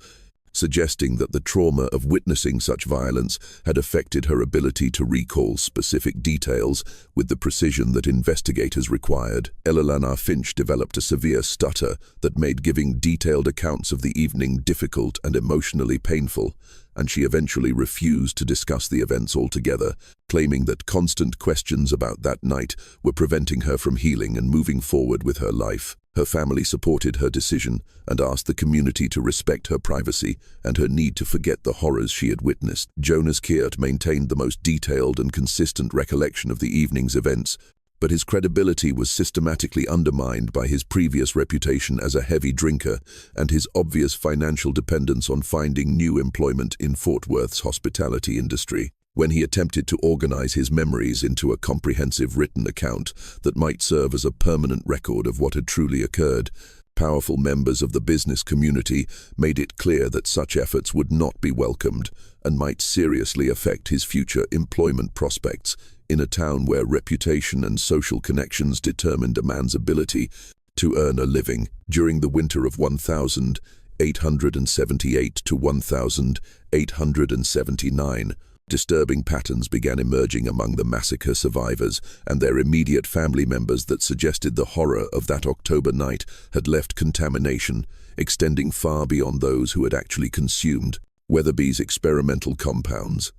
suggesting that the trauma of witnessing such violence had affected her ability to recall specific details with the precision that investigators required. Eleanor Finch developed a severe stutter that made giving detailed accounts of the evening difficult and emotionally painful, and she eventually refused to discuss the events altogether, claiming that constant questions about that night were preventing her from healing and moving forward with her life. Her family supported her decision and asked the community to respect her privacy and her need to forget the horrors she had witnessed. Jonas Keert maintained the most detailed and consistent recollection of the evening's events, but his credibility was systematically undermined by his previous reputation as a heavy drinker and his obvious financial dependence on finding new employment in Fort Worth's hospitality industry. When he attempted to organize his memories into a comprehensive written account that might serve as a permanent record of what had truly occurred, powerful members of the business community made it clear that such efforts would not be welcomed and might seriously affect his future employment prospects in a town where reputation and social connections determined a man's ability to earn a living. During the winter of 1878 to 1879, disturbing patterns began emerging among the massacre survivors and their immediate family members that suggested the horror of that October night had left contamination, extending far beyond those who had actually consumed Weatherby's experimental compounds.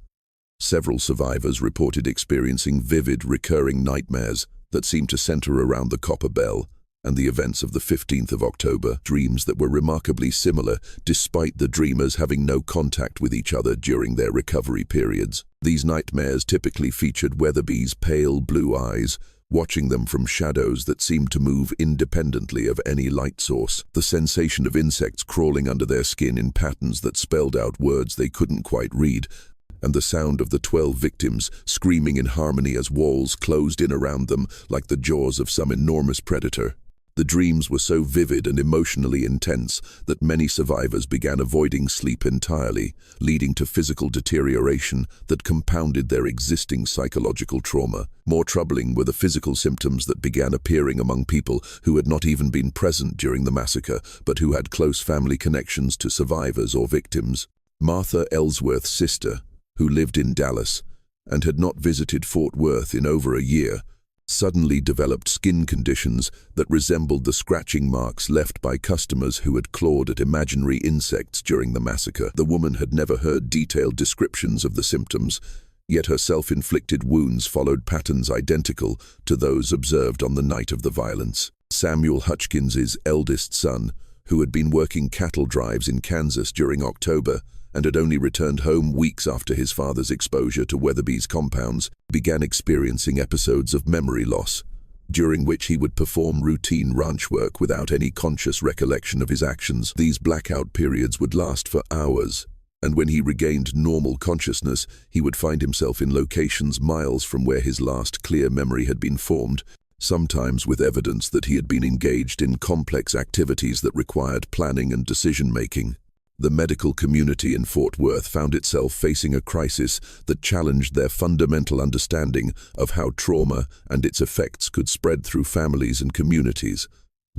Several survivors reported experiencing vivid, recurring nightmares that seemed to center around the Copper Bell and the events of the 15th of October, dreams that were remarkably similar despite the dreamers having no contact with each other during their recovery periods. These nightmares typically featured Weatherby's pale blue eyes, watching them from shadows that seemed to move independently of any light source. The sensation of insects crawling under their skin in patterns that spelled out words they couldn't quite read, and the sound of the 12 victims screaming in harmony as walls closed in around them like the jaws of some enormous predator. The dreams were so vivid and emotionally intense that many survivors began avoiding sleep entirely, leading to physical deterioration that compounded their existing psychological trauma. More troubling were the physical symptoms that began appearing among people who had not even been present during the massacre, but who had close family connections to survivors or victims. Martha Ellsworth's sister, who lived in Dallas and had not visited Fort Worth in over a year, suddenly developed skin conditions that resembled the scratching marks left by customers who had clawed at imaginary insects during the massacre. The woman had never heard detailed descriptions of the symptoms, yet her self-inflicted wounds followed patterns identical to those observed on the night of the violence. Samuel Hutchkins's eldest son, who had been working cattle drives in Kansas during October and had only returned home weeks after his father's exposure to Weatherby's compounds, began experiencing episodes of memory loss, during which he would perform routine ranch work without any conscious recollection of his actions. These blackout periods would last for hours, and when he regained normal consciousness, he would find himself in locations miles from where his last clear memory had been formed, sometimes with evidence that he had been engaged in complex activities that required planning and decision-making. The medical community in Fort Worth found itself facing a crisis that challenged their fundamental understanding of how trauma and its effects could spread through families and communities.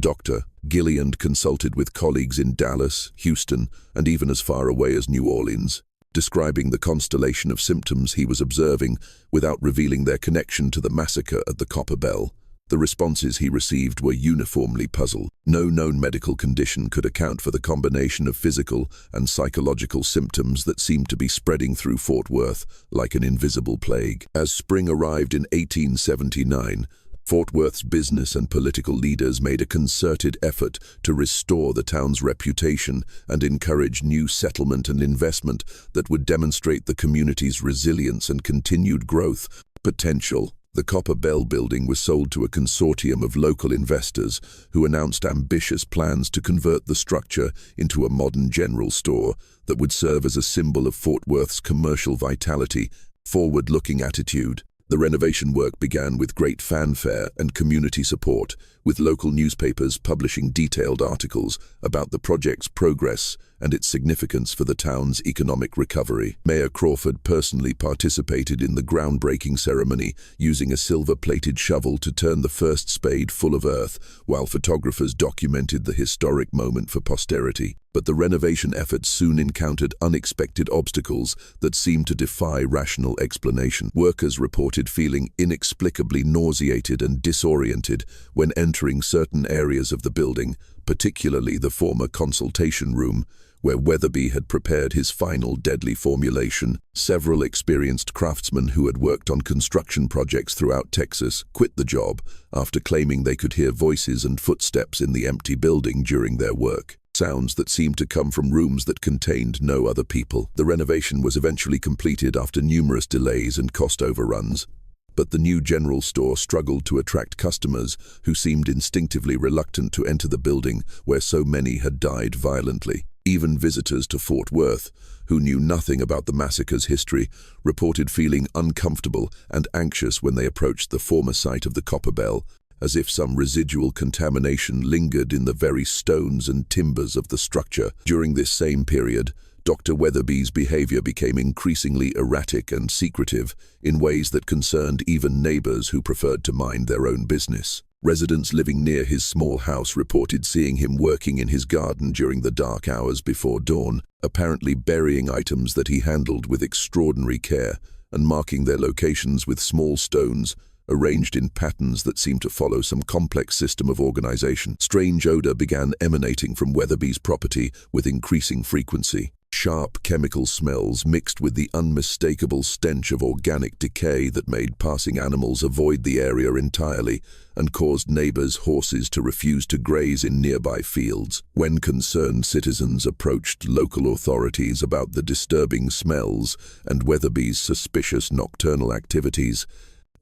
Dr. Gilliand consulted with colleagues in Dallas, Houston, and even as far away as New Orleans, describing the constellation of symptoms he was observing without revealing their connection to the massacre at the Copper Bell. The responses he received were uniformly puzzled. No known medical condition could account for the combination of physical and psychological symptoms that seemed to be spreading through Fort Worth like an invisible plague. As spring arrived in 1879, Fort Worth's business and political leaders made a concerted effort to restore the town's reputation and encourage new settlement and investment that would demonstrate the community's resilience and continued growth potential. The Copper Bell building was sold to a consortium of local investors who announced ambitious plans to convert the structure into a modern general store that would serve as a symbol of Fort Worth's commercial vitality, forward-looking attitude. The renovation work began with great fanfare and community support, with local newspapers publishing detailed articles about the project's progress and its significance for the town's economic recovery. Mayor Crawford personally participated in the groundbreaking ceremony, using a silver-plated shovel to turn the first spade full of earth, while photographers documented the historic moment for posterity. But the renovation efforts soon encountered unexpected obstacles that seemed to defy rational explanation. Workers reported feeling inexplicably nauseated and disoriented when entering certain areas of the building, particularly the former consultation room, where Weatherby had prepared his final deadly formulation. Several experienced craftsmen who had worked on construction projects throughout Texas quit the job after claiming they could hear voices and footsteps in the empty building during their work. Sounds that seemed to come from rooms that contained no other people. The renovation was eventually completed after numerous delays and cost overruns, but the new general store struggled to attract customers who seemed instinctively reluctant to enter the building where so many had died violently. Even visitors to Fort Worth, who knew nothing about the massacre's history, reported feeling uncomfortable and anxious when they approached the former site of the Copper Bell, as if some residual contamination lingered in the very stones and timbers of the structure. During this same period, Dr. Weatherby's behavior became increasingly erratic and secretive in ways that concerned even neighbors who preferred to mind their own business. Residents living near his small house reported seeing him working in his garden during the dark hours before dawn, apparently burying items that he handled with extraordinary care and marking their locations with small stones arranged in patterns that seemed to follow some complex system of organization. Strange odor began emanating from Weatherby's property with increasing frequency. Sharp chemical smells mixed with the unmistakable stench of organic decay that made passing animals avoid the area entirely and caused neighbors' horses to refuse to graze in nearby fields. When concerned citizens approached local authorities about the disturbing smells and Weatherby's suspicious nocturnal activities,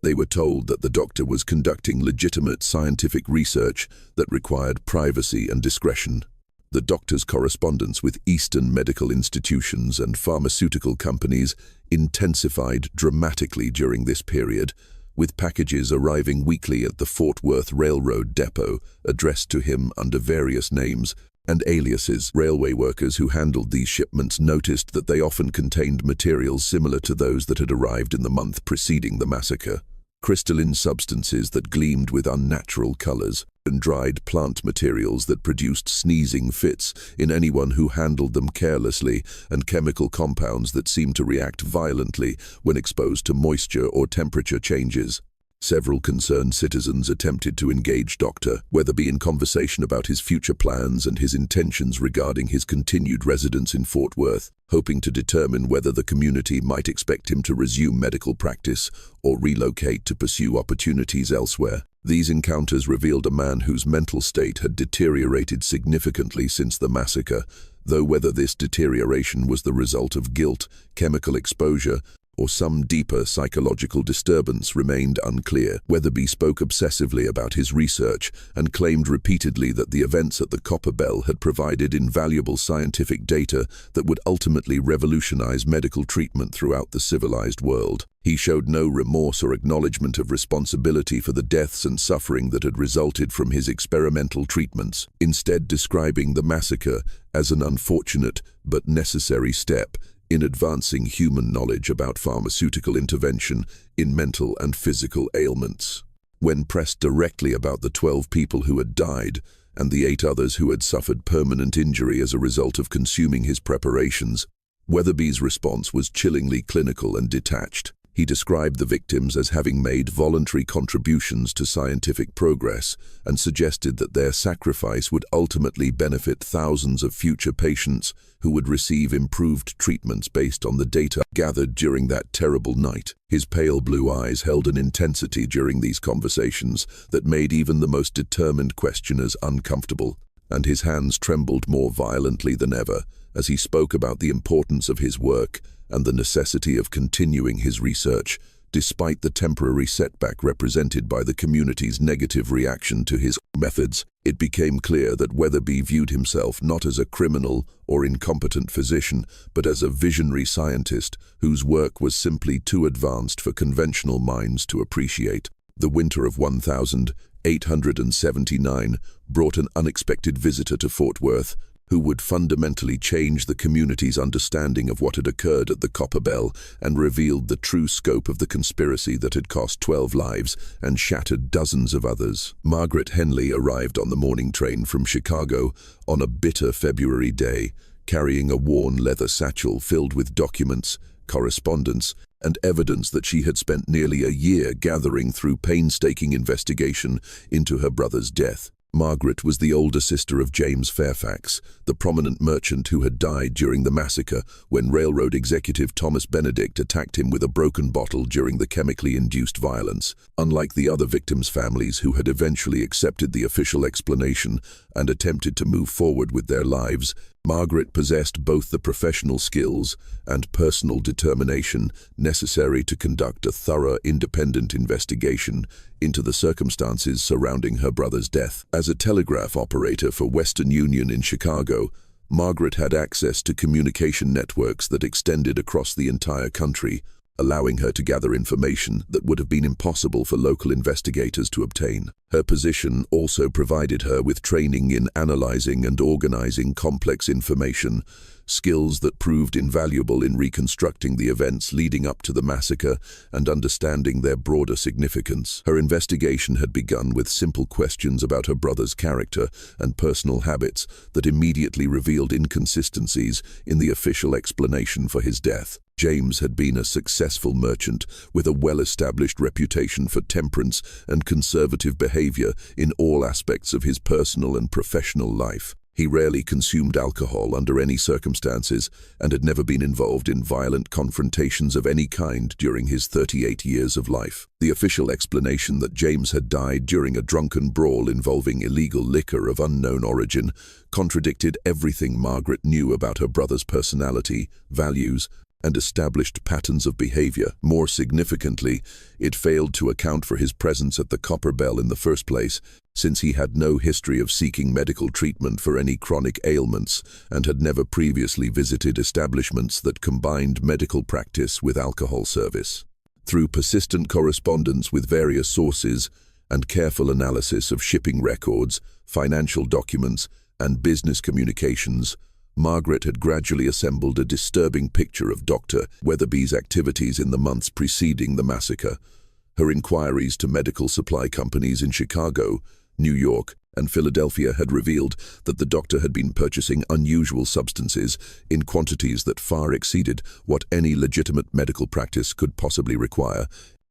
they were told that the doctor was conducting legitimate scientific research that required privacy and discretion. The doctor's correspondence with Eastern medical institutions and pharmaceutical companies intensified dramatically during this period, with packages arriving weekly at the Fort Worth Railroad depot addressed to him under various names and aliases. Railway workers who handled these shipments noticed that they often contained materials similar to those that had arrived in the month preceding the massacre. Crystalline substances that gleamed with unnatural colors, and dried plant materials that produced sneezing fits in anyone who handled them carelessly, and chemical compounds that seemed to react violently when exposed to moisture or temperature changes. Several concerned citizens attempted to engage Dr. Weatherby in conversation about his future plans and his intentions regarding his continued residence in Fort Worth, hoping to determine whether the community might expect him to resume medical practice or relocate to pursue opportunities elsewhere. These encounters revealed a man whose mental state had deteriorated significantly since the massacre, though whether this deterioration was the result of guilt, chemical exposure, or some deeper psychological disturbance remained unclear. Weatherby spoke obsessively about his research and claimed repeatedly that the events at the Copper Bell had provided invaluable scientific data that would ultimately revolutionize medical treatment throughout the civilized world. He showed no remorse or acknowledgement of responsibility for the deaths and suffering that had resulted from his experimental treatments, instead describing the massacre as an unfortunate but necessary step in advancing human knowledge about pharmaceutical intervention in mental and physical ailments. When pressed directly about the 12 people who had died and the 8 others who had suffered permanent injury as a result of consuming his preparations, Weatherby's response was chillingly clinical and detached. He described the victims as having made voluntary contributions to scientific progress and suggested that their sacrifice would ultimately benefit thousands of future patients who would receive improved treatments based on the data gathered during that terrible night. His pale blue eyes held an intensity during these conversations that made even the most determined questioners uncomfortable, and his hands trembled more violently than ever as he spoke about the importance of his work and the necessity of continuing his research, despite the temporary setback represented by the community's negative reaction to his methods. It became clear that Weatherby viewed himself not as a criminal or incompetent physician, but as a visionary scientist whose work was simply too advanced for conventional minds to appreciate. The winter of 1879 brought an unexpected visitor to Fort Worth, who would fundamentally change the community's understanding of what had occurred at the Copper Bell and revealed the true scope of the conspiracy that had cost 12 lives and shattered dozens of others. Margaret Henley arrived on the morning train from Chicago on a bitter February day, carrying a worn leather satchel filled with documents, correspondence, and evidence that she had spent nearly a year gathering through painstaking investigation into her brother's death. Margaret was the older sister of James Fairfax, the prominent merchant who had died during the massacre when railroad executive Thomas Benedict attacked him with a broken bottle during the chemically induced violence. Unlike the other victims' families who had eventually accepted the official explanation and attempted to move forward with their lives, Margaret possessed both the professional skills and personal determination necessary to conduct a thorough, independent investigation into the circumstances surrounding her brother's death. As a telegraph operator for Western Union in Chicago, Margaret had access to communication networks that extended across the entire country, allowing her to gather information that would have been impossible for local investigators to obtain. Her position also provided her with training in analyzing and organizing complex information, skills that proved invaluable in reconstructing the events leading up to the massacre and understanding their broader significance. Her investigation had begun with simple questions about her brother's character and personal habits that immediately revealed inconsistencies in the official explanation for his death. James had been a successful merchant with a well-established reputation for temperance and conservative behavior in all aspects of his personal and professional life. He rarely consumed alcohol under any circumstances and had never been involved in violent confrontations of any kind during his 38 years of life. The official explanation that James had died during a drunken brawl involving illegal liquor of unknown origin contradicted everything Margaret knew about her brother's personality, values, and established patterns of behavior. More significantly, it failed to account for his presence at the Copper Bell in the first place, since he had no history of seeking medical treatment for any chronic ailments and had never previously visited establishments that combined medical practice with alcohol service. Through persistent correspondence with various sources and careful analysis of shipping records, financial documents, and business communications, Margaret had gradually assembled a disturbing picture of Dr. Weatherby's activities in the months preceding the massacre. Her inquiries to medical supply companies in Chicago, New York, and Philadelphia had revealed that the doctor had been purchasing unusual substances in quantities that far exceeded what any legitimate medical practice could possibly require,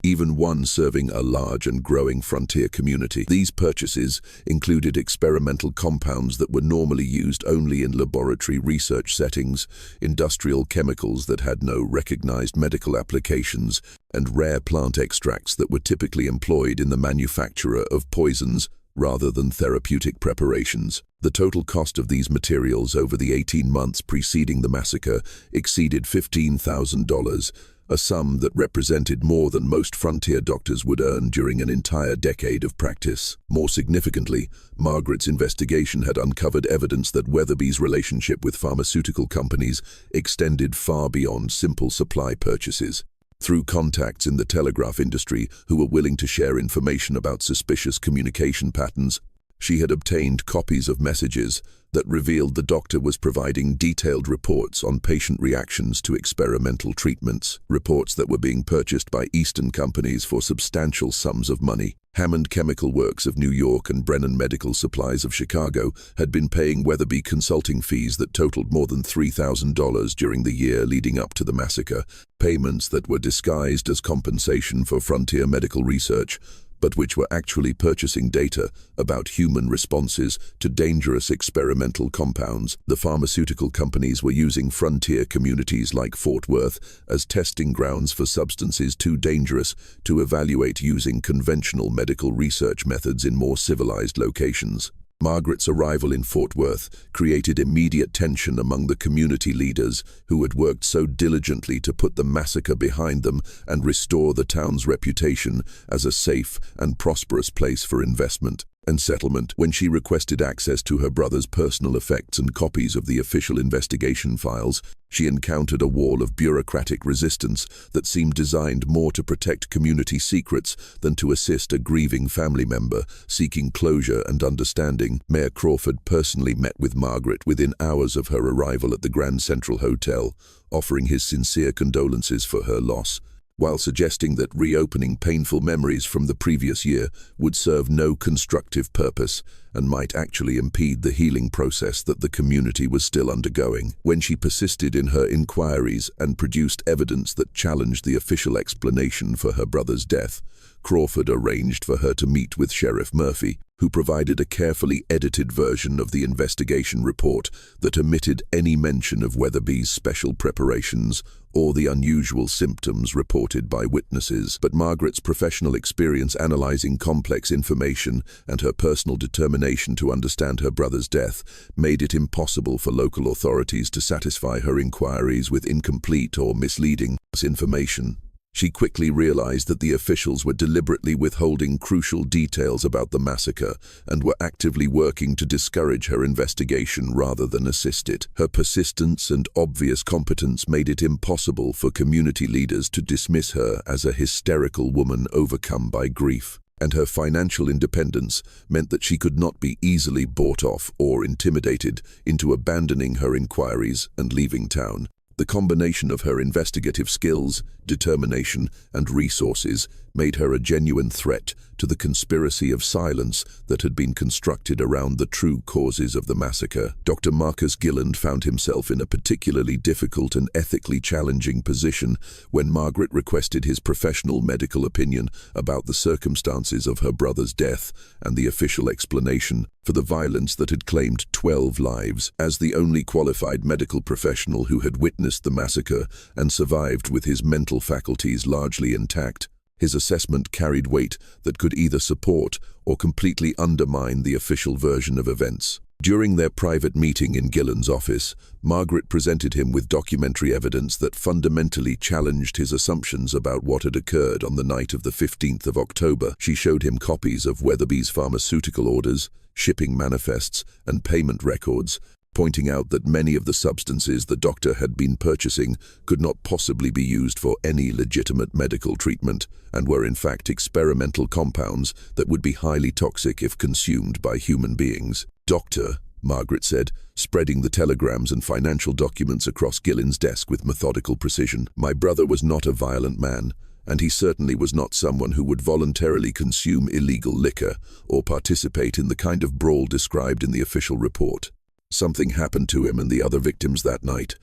even one serving a large and growing frontier community. These purchases included experimental compounds that were normally used only in laboratory research settings, industrial chemicals that had no recognized medical applications, and rare plant extracts that were typically employed in the manufacture of poisons rather than therapeutic preparations. The total cost of these materials over the 18 months preceding the massacre exceeded $15,000, a sum that represented more than most frontier doctors would earn during an entire decade of practice. More significantly, Margaret's investigation had uncovered evidence that Weatherby's relationship with pharmaceutical companies extended far beyond simple supply purchases. Through contacts in the telegraph industry who were willing to share information about suspicious communication patterns, she had obtained copies of messages that revealed the doctor was providing detailed reports on patient reactions to experimental treatments, reports that were being purchased by Eastern companies for substantial sums of money. Hammond Chemical Works of New York and Brennan Medical Supplies of Chicago had been paying Weatherby consulting fees that totaled more than $3,000 during the year leading up to the massacre, payments that were disguised as compensation for frontier medical research, but which were actually purchasing data about human responses to dangerous experimental compounds. The pharmaceutical companies were using frontier communities like Fort Worth as testing grounds for substances too dangerous to evaluate using conventional medical research methods in more civilized locations. Margaret's arrival in Fort Worth created immediate tension among the community leaders who had worked so diligently to put the massacre behind them and restore the town's reputation as a safe and prosperous place for investment and settlement. When she requested access to her brother's personal effects and copies of the official investigation files, she encountered a wall of bureaucratic resistance that seemed designed more to protect community secrets than to assist a grieving family member seeking closure and understanding. Mayor Crawford personally met with Margaret within hours of her arrival at the Grand Central Hotel, offering his sincere condolences for her loss, while suggesting that reopening painful memories from the previous year would serve no constructive purpose and might actually impede the healing process that the community was still undergoing. When she persisted in her inquiries and produced evidence that challenged the official explanation for her brother's death, Crawford arranged for her to meet with Sheriff Murphy, who provided a carefully edited version of the investigation report that omitted any mention of Weatherby's special preparations or the unusual symptoms reported by witnesses. But Margaret's professional experience analyzing complex information and her personal determination to understand her brother's death made it impossible for local authorities to satisfy her inquiries with incomplete or misleading information. She quickly realized that the officials were deliberately withholding crucial details about the massacre and were actively working to discourage her investigation rather than assist it. Her persistence and obvious competence made it impossible for community leaders to dismiss her as a hysterical woman overcome by grief. And her financial independence meant that she could not be easily bought off or intimidated into abandoning her inquiries and leaving town. The combination of her investigative skills, determination, and resources made her a genuine threat to the conspiracy of silence that had been constructed around the true causes of the massacre. Dr. Marcus Gilland found himself in a particularly difficult and ethically challenging position when Margaret requested his professional medical opinion about the circumstances of her brother's death and the official explanation for the violence that had claimed 12 lives. As the only qualified medical professional who had witnessed the massacre and survived with his mental faculties largely intact, his assessment carried weight that could either support or completely undermine the official version of events. During their private meeting in Gilland's office, Margaret presented him with documentary evidence that fundamentally challenged his assumptions about what had occurred on the night of the 15th of October. She showed him copies of Weatherby's pharmaceutical orders, shipping manifests, and payment records, pointing out that many of the substances the doctor had been purchasing could not possibly be used for any legitimate medical treatment and were in fact experimental compounds that would be highly toxic if consumed by human beings. "Doctor," Margaret said, spreading the telegrams and financial documents across Gilland's desk with methodical precision, "my brother was not a violent man, and he certainly was not someone who would voluntarily consume illegal liquor or participate in the kind of brawl described in the official report. Something happened to him and the other victims that night,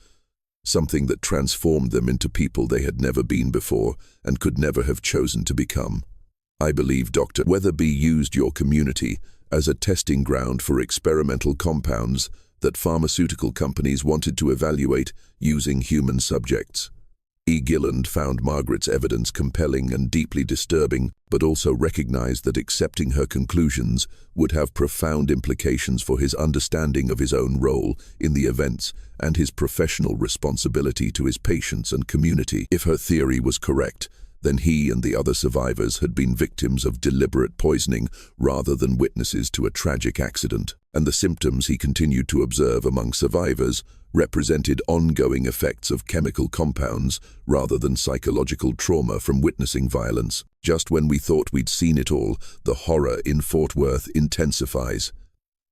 something that transformed them into people they had never been before and could never have chosen to become. I believe Dr. Weatherby used your community as a testing ground for experimental compounds that pharmaceutical companies wanted to evaluate using human subjects." E. Gilland found Margaret's evidence compelling and deeply disturbing, but also recognized that accepting her conclusions would have profound implications for his understanding of his own role in the events and his professional responsibility to his patients and community. If her theory was correct, then he and the other survivors had been victims of deliberate poisoning rather than witnesses to a tragic accident, and the symptoms he continued to observe among survivors represented ongoing effects of chemical compounds rather than psychological trauma from witnessing violence. Just when we thought we'd seen it all, the horror in Fort Worth intensifies.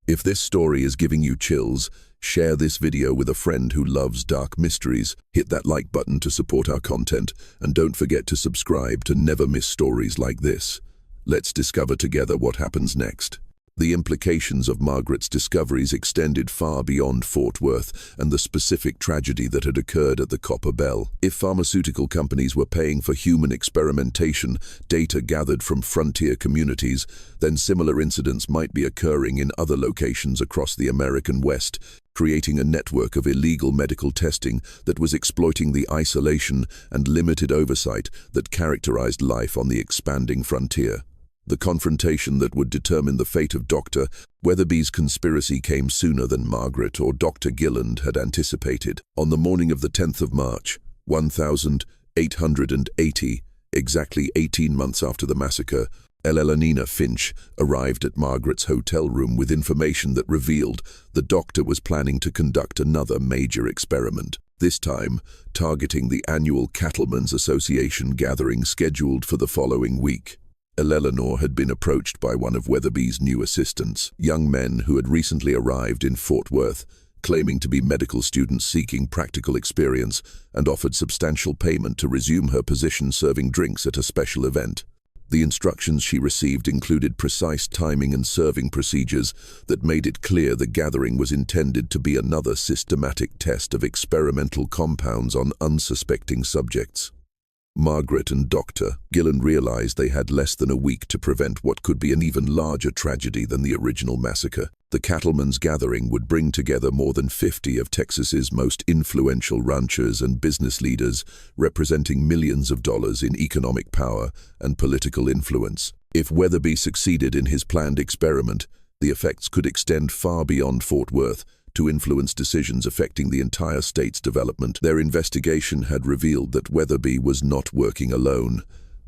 If this story is giving you chills, share this video with a friend who loves dark mysteries, hit that like button to support our content, and don't forget to subscribe to never miss stories like this. Let's discover together what happens next. The implications of Margaret's discoveries extended far beyond Fort Worth and the specific tragedy that had occurred at the Copper Bell. If pharmaceutical companies were paying for human experimentation, data gathered from frontier communities, then similar incidents might be occurring in other locations across the American West, creating a network of illegal medical testing that was exploiting the isolation and limited oversight that characterized life on the expanding frontier. The confrontation that would determine the fate of Dr. Weatherby's conspiracy came sooner than Margaret or Dr. Gilland had anticipated. On the morning of the 10th of March, 1880, exactly 18 months after the massacre, Elenina Finch arrived at Margaret's hotel room with information that revealed the doctor was planning to conduct another major experiment, this time targeting the annual Cattlemen's Association gathering scheduled for the following week. Eleanor had been approached by one of Weatherby's new assistants, young men who had recently arrived in Fort Worth, claiming to be medical students seeking practical experience, and offered substantial payment to resume her position serving drinks at a special event. The instructions she received included precise timing and serving procedures that made it clear the gathering was intended to be another systematic test of experimental compounds on unsuspecting subjects. Margaret and Dr. Gilland realized they had less than a week to prevent what could be an even larger tragedy than the original massacre. The Cattlemen's gathering would bring together more than 50 of Texas's most influential ranchers and business leaders, representing millions of dollars in economic power and political influence. If Weatherby succeeded in his planned experiment, the effects could extend far beyond Fort Worth to influence decisions affecting the entire state's development. Their investigation had revealed that Weatherby was not working alone,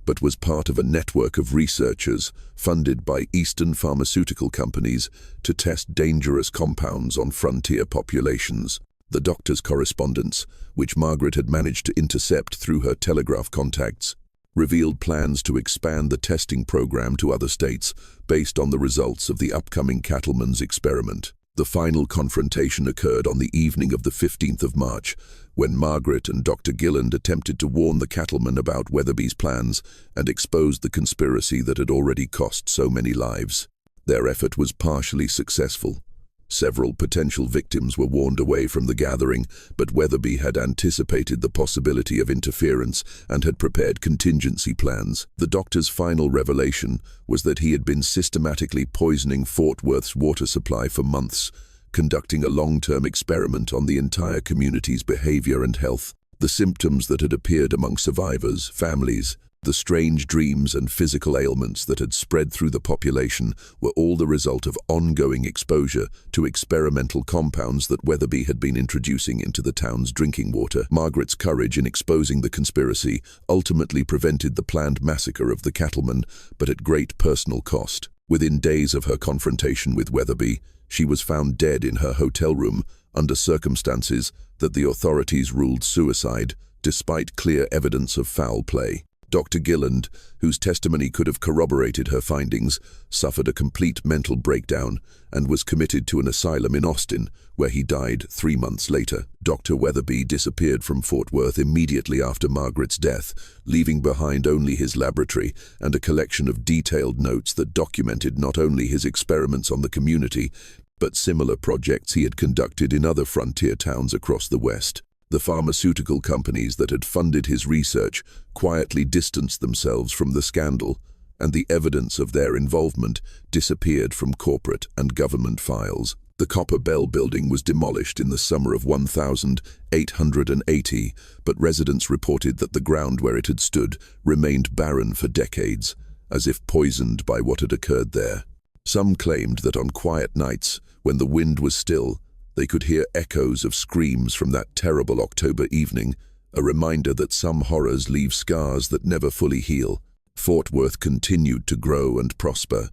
but was part of a network of researchers funded by Eastern pharmaceutical companies to test dangerous compounds on frontier populations. The doctor's correspondence, which Margaret had managed to intercept through her telegraph contacts, revealed plans to expand the testing program to other states based on the results of the upcoming Cattlemen's experiment. The final confrontation occurred on the evening of the 15th of March, when Margaret and Dr. Gilland attempted to warn the cattlemen about Weatherby's plans and exposed the conspiracy that had already cost so many lives. Their effort was partially successful. Several potential victims were warned away from the gathering, but Weatherby had anticipated the possibility of interference and had prepared contingency plans. The doctor's final revelation was that he had been systematically poisoning Fort Worth's water supply for months, conducting a long-term experiment on the entire community's behavior and health. The symptoms that had appeared among survivors, families, the strange dreams and physical ailments that had spread through the population were all the result of ongoing exposure to experimental compounds that Weatherby had been introducing into the town's drinking water. Margaret's courage in exposing the conspiracy ultimately prevented the planned massacre of the cattlemen, but at great personal cost. Within days of her confrontation with Weatherby, she was found dead in her hotel room under circumstances that the authorities ruled suicide, despite clear evidence of foul play. Dr. Gilland, whose testimony could have corroborated her findings, suffered a complete mental breakdown and was committed to an asylum in Austin, where he died 3 months later. Dr. Weatherby disappeared from Fort Worth immediately after Margaret's death, leaving behind only his laboratory and a collection of detailed notes that documented not only his experiments on the community, but similar projects he had conducted in other frontier towns across the West. The pharmaceutical companies that had funded his research quietly distanced themselves from the scandal, and the evidence of their involvement disappeared from corporate and government files. The Copper Bell building was demolished in the summer of 1880, but residents reported that the ground where it had stood remained barren for decades, as if poisoned by what had occurred there. Some claimed that on quiet nights, when the wind was still, they could hear echoes of screams from that terrible October evening, a reminder that some horrors leave scars that never fully heal. Fort Worth continued to grow and prosper,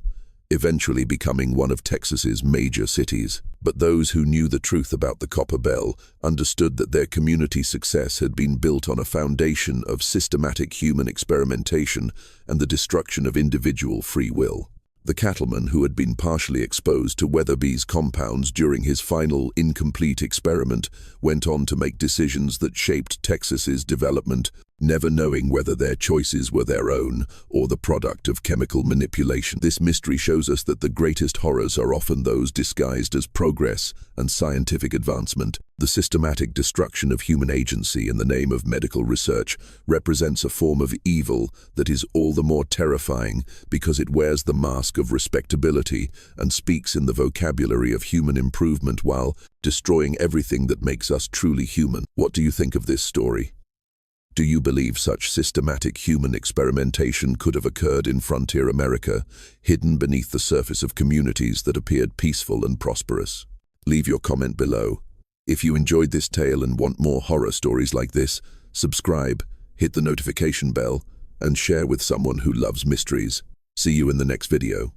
eventually becoming one of Texas's major cities. But those who knew the truth about the Copper Bell understood that their community success had been built on a foundation of systematic human experimentation and the destruction of individual free will. The cattleman, who had been partially exposed to Weatherby's compounds during his final incomplete experiment, went on to make decisions that shaped Texas's development, never knowing whether their choices were their own or the product of chemical manipulation. This mystery shows us that the greatest horrors are often those disguised as progress and scientific advancement. The systematic destruction of human agency in the name of medical research represents a form of evil that is all the more terrifying because it wears the mask of respectability and speaks in the vocabulary of human improvement while destroying everything that makes us truly human. What do you think of this story? Do you believe such systematic human experimentation could have occurred in frontier America, hidden beneath the surface of communities that appeared peaceful and prosperous? Leave your comment below. If you enjoyed this tale and want more horror stories like this, subscribe, hit the notification bell, and share with someone who loves mysteries. See you in the next video.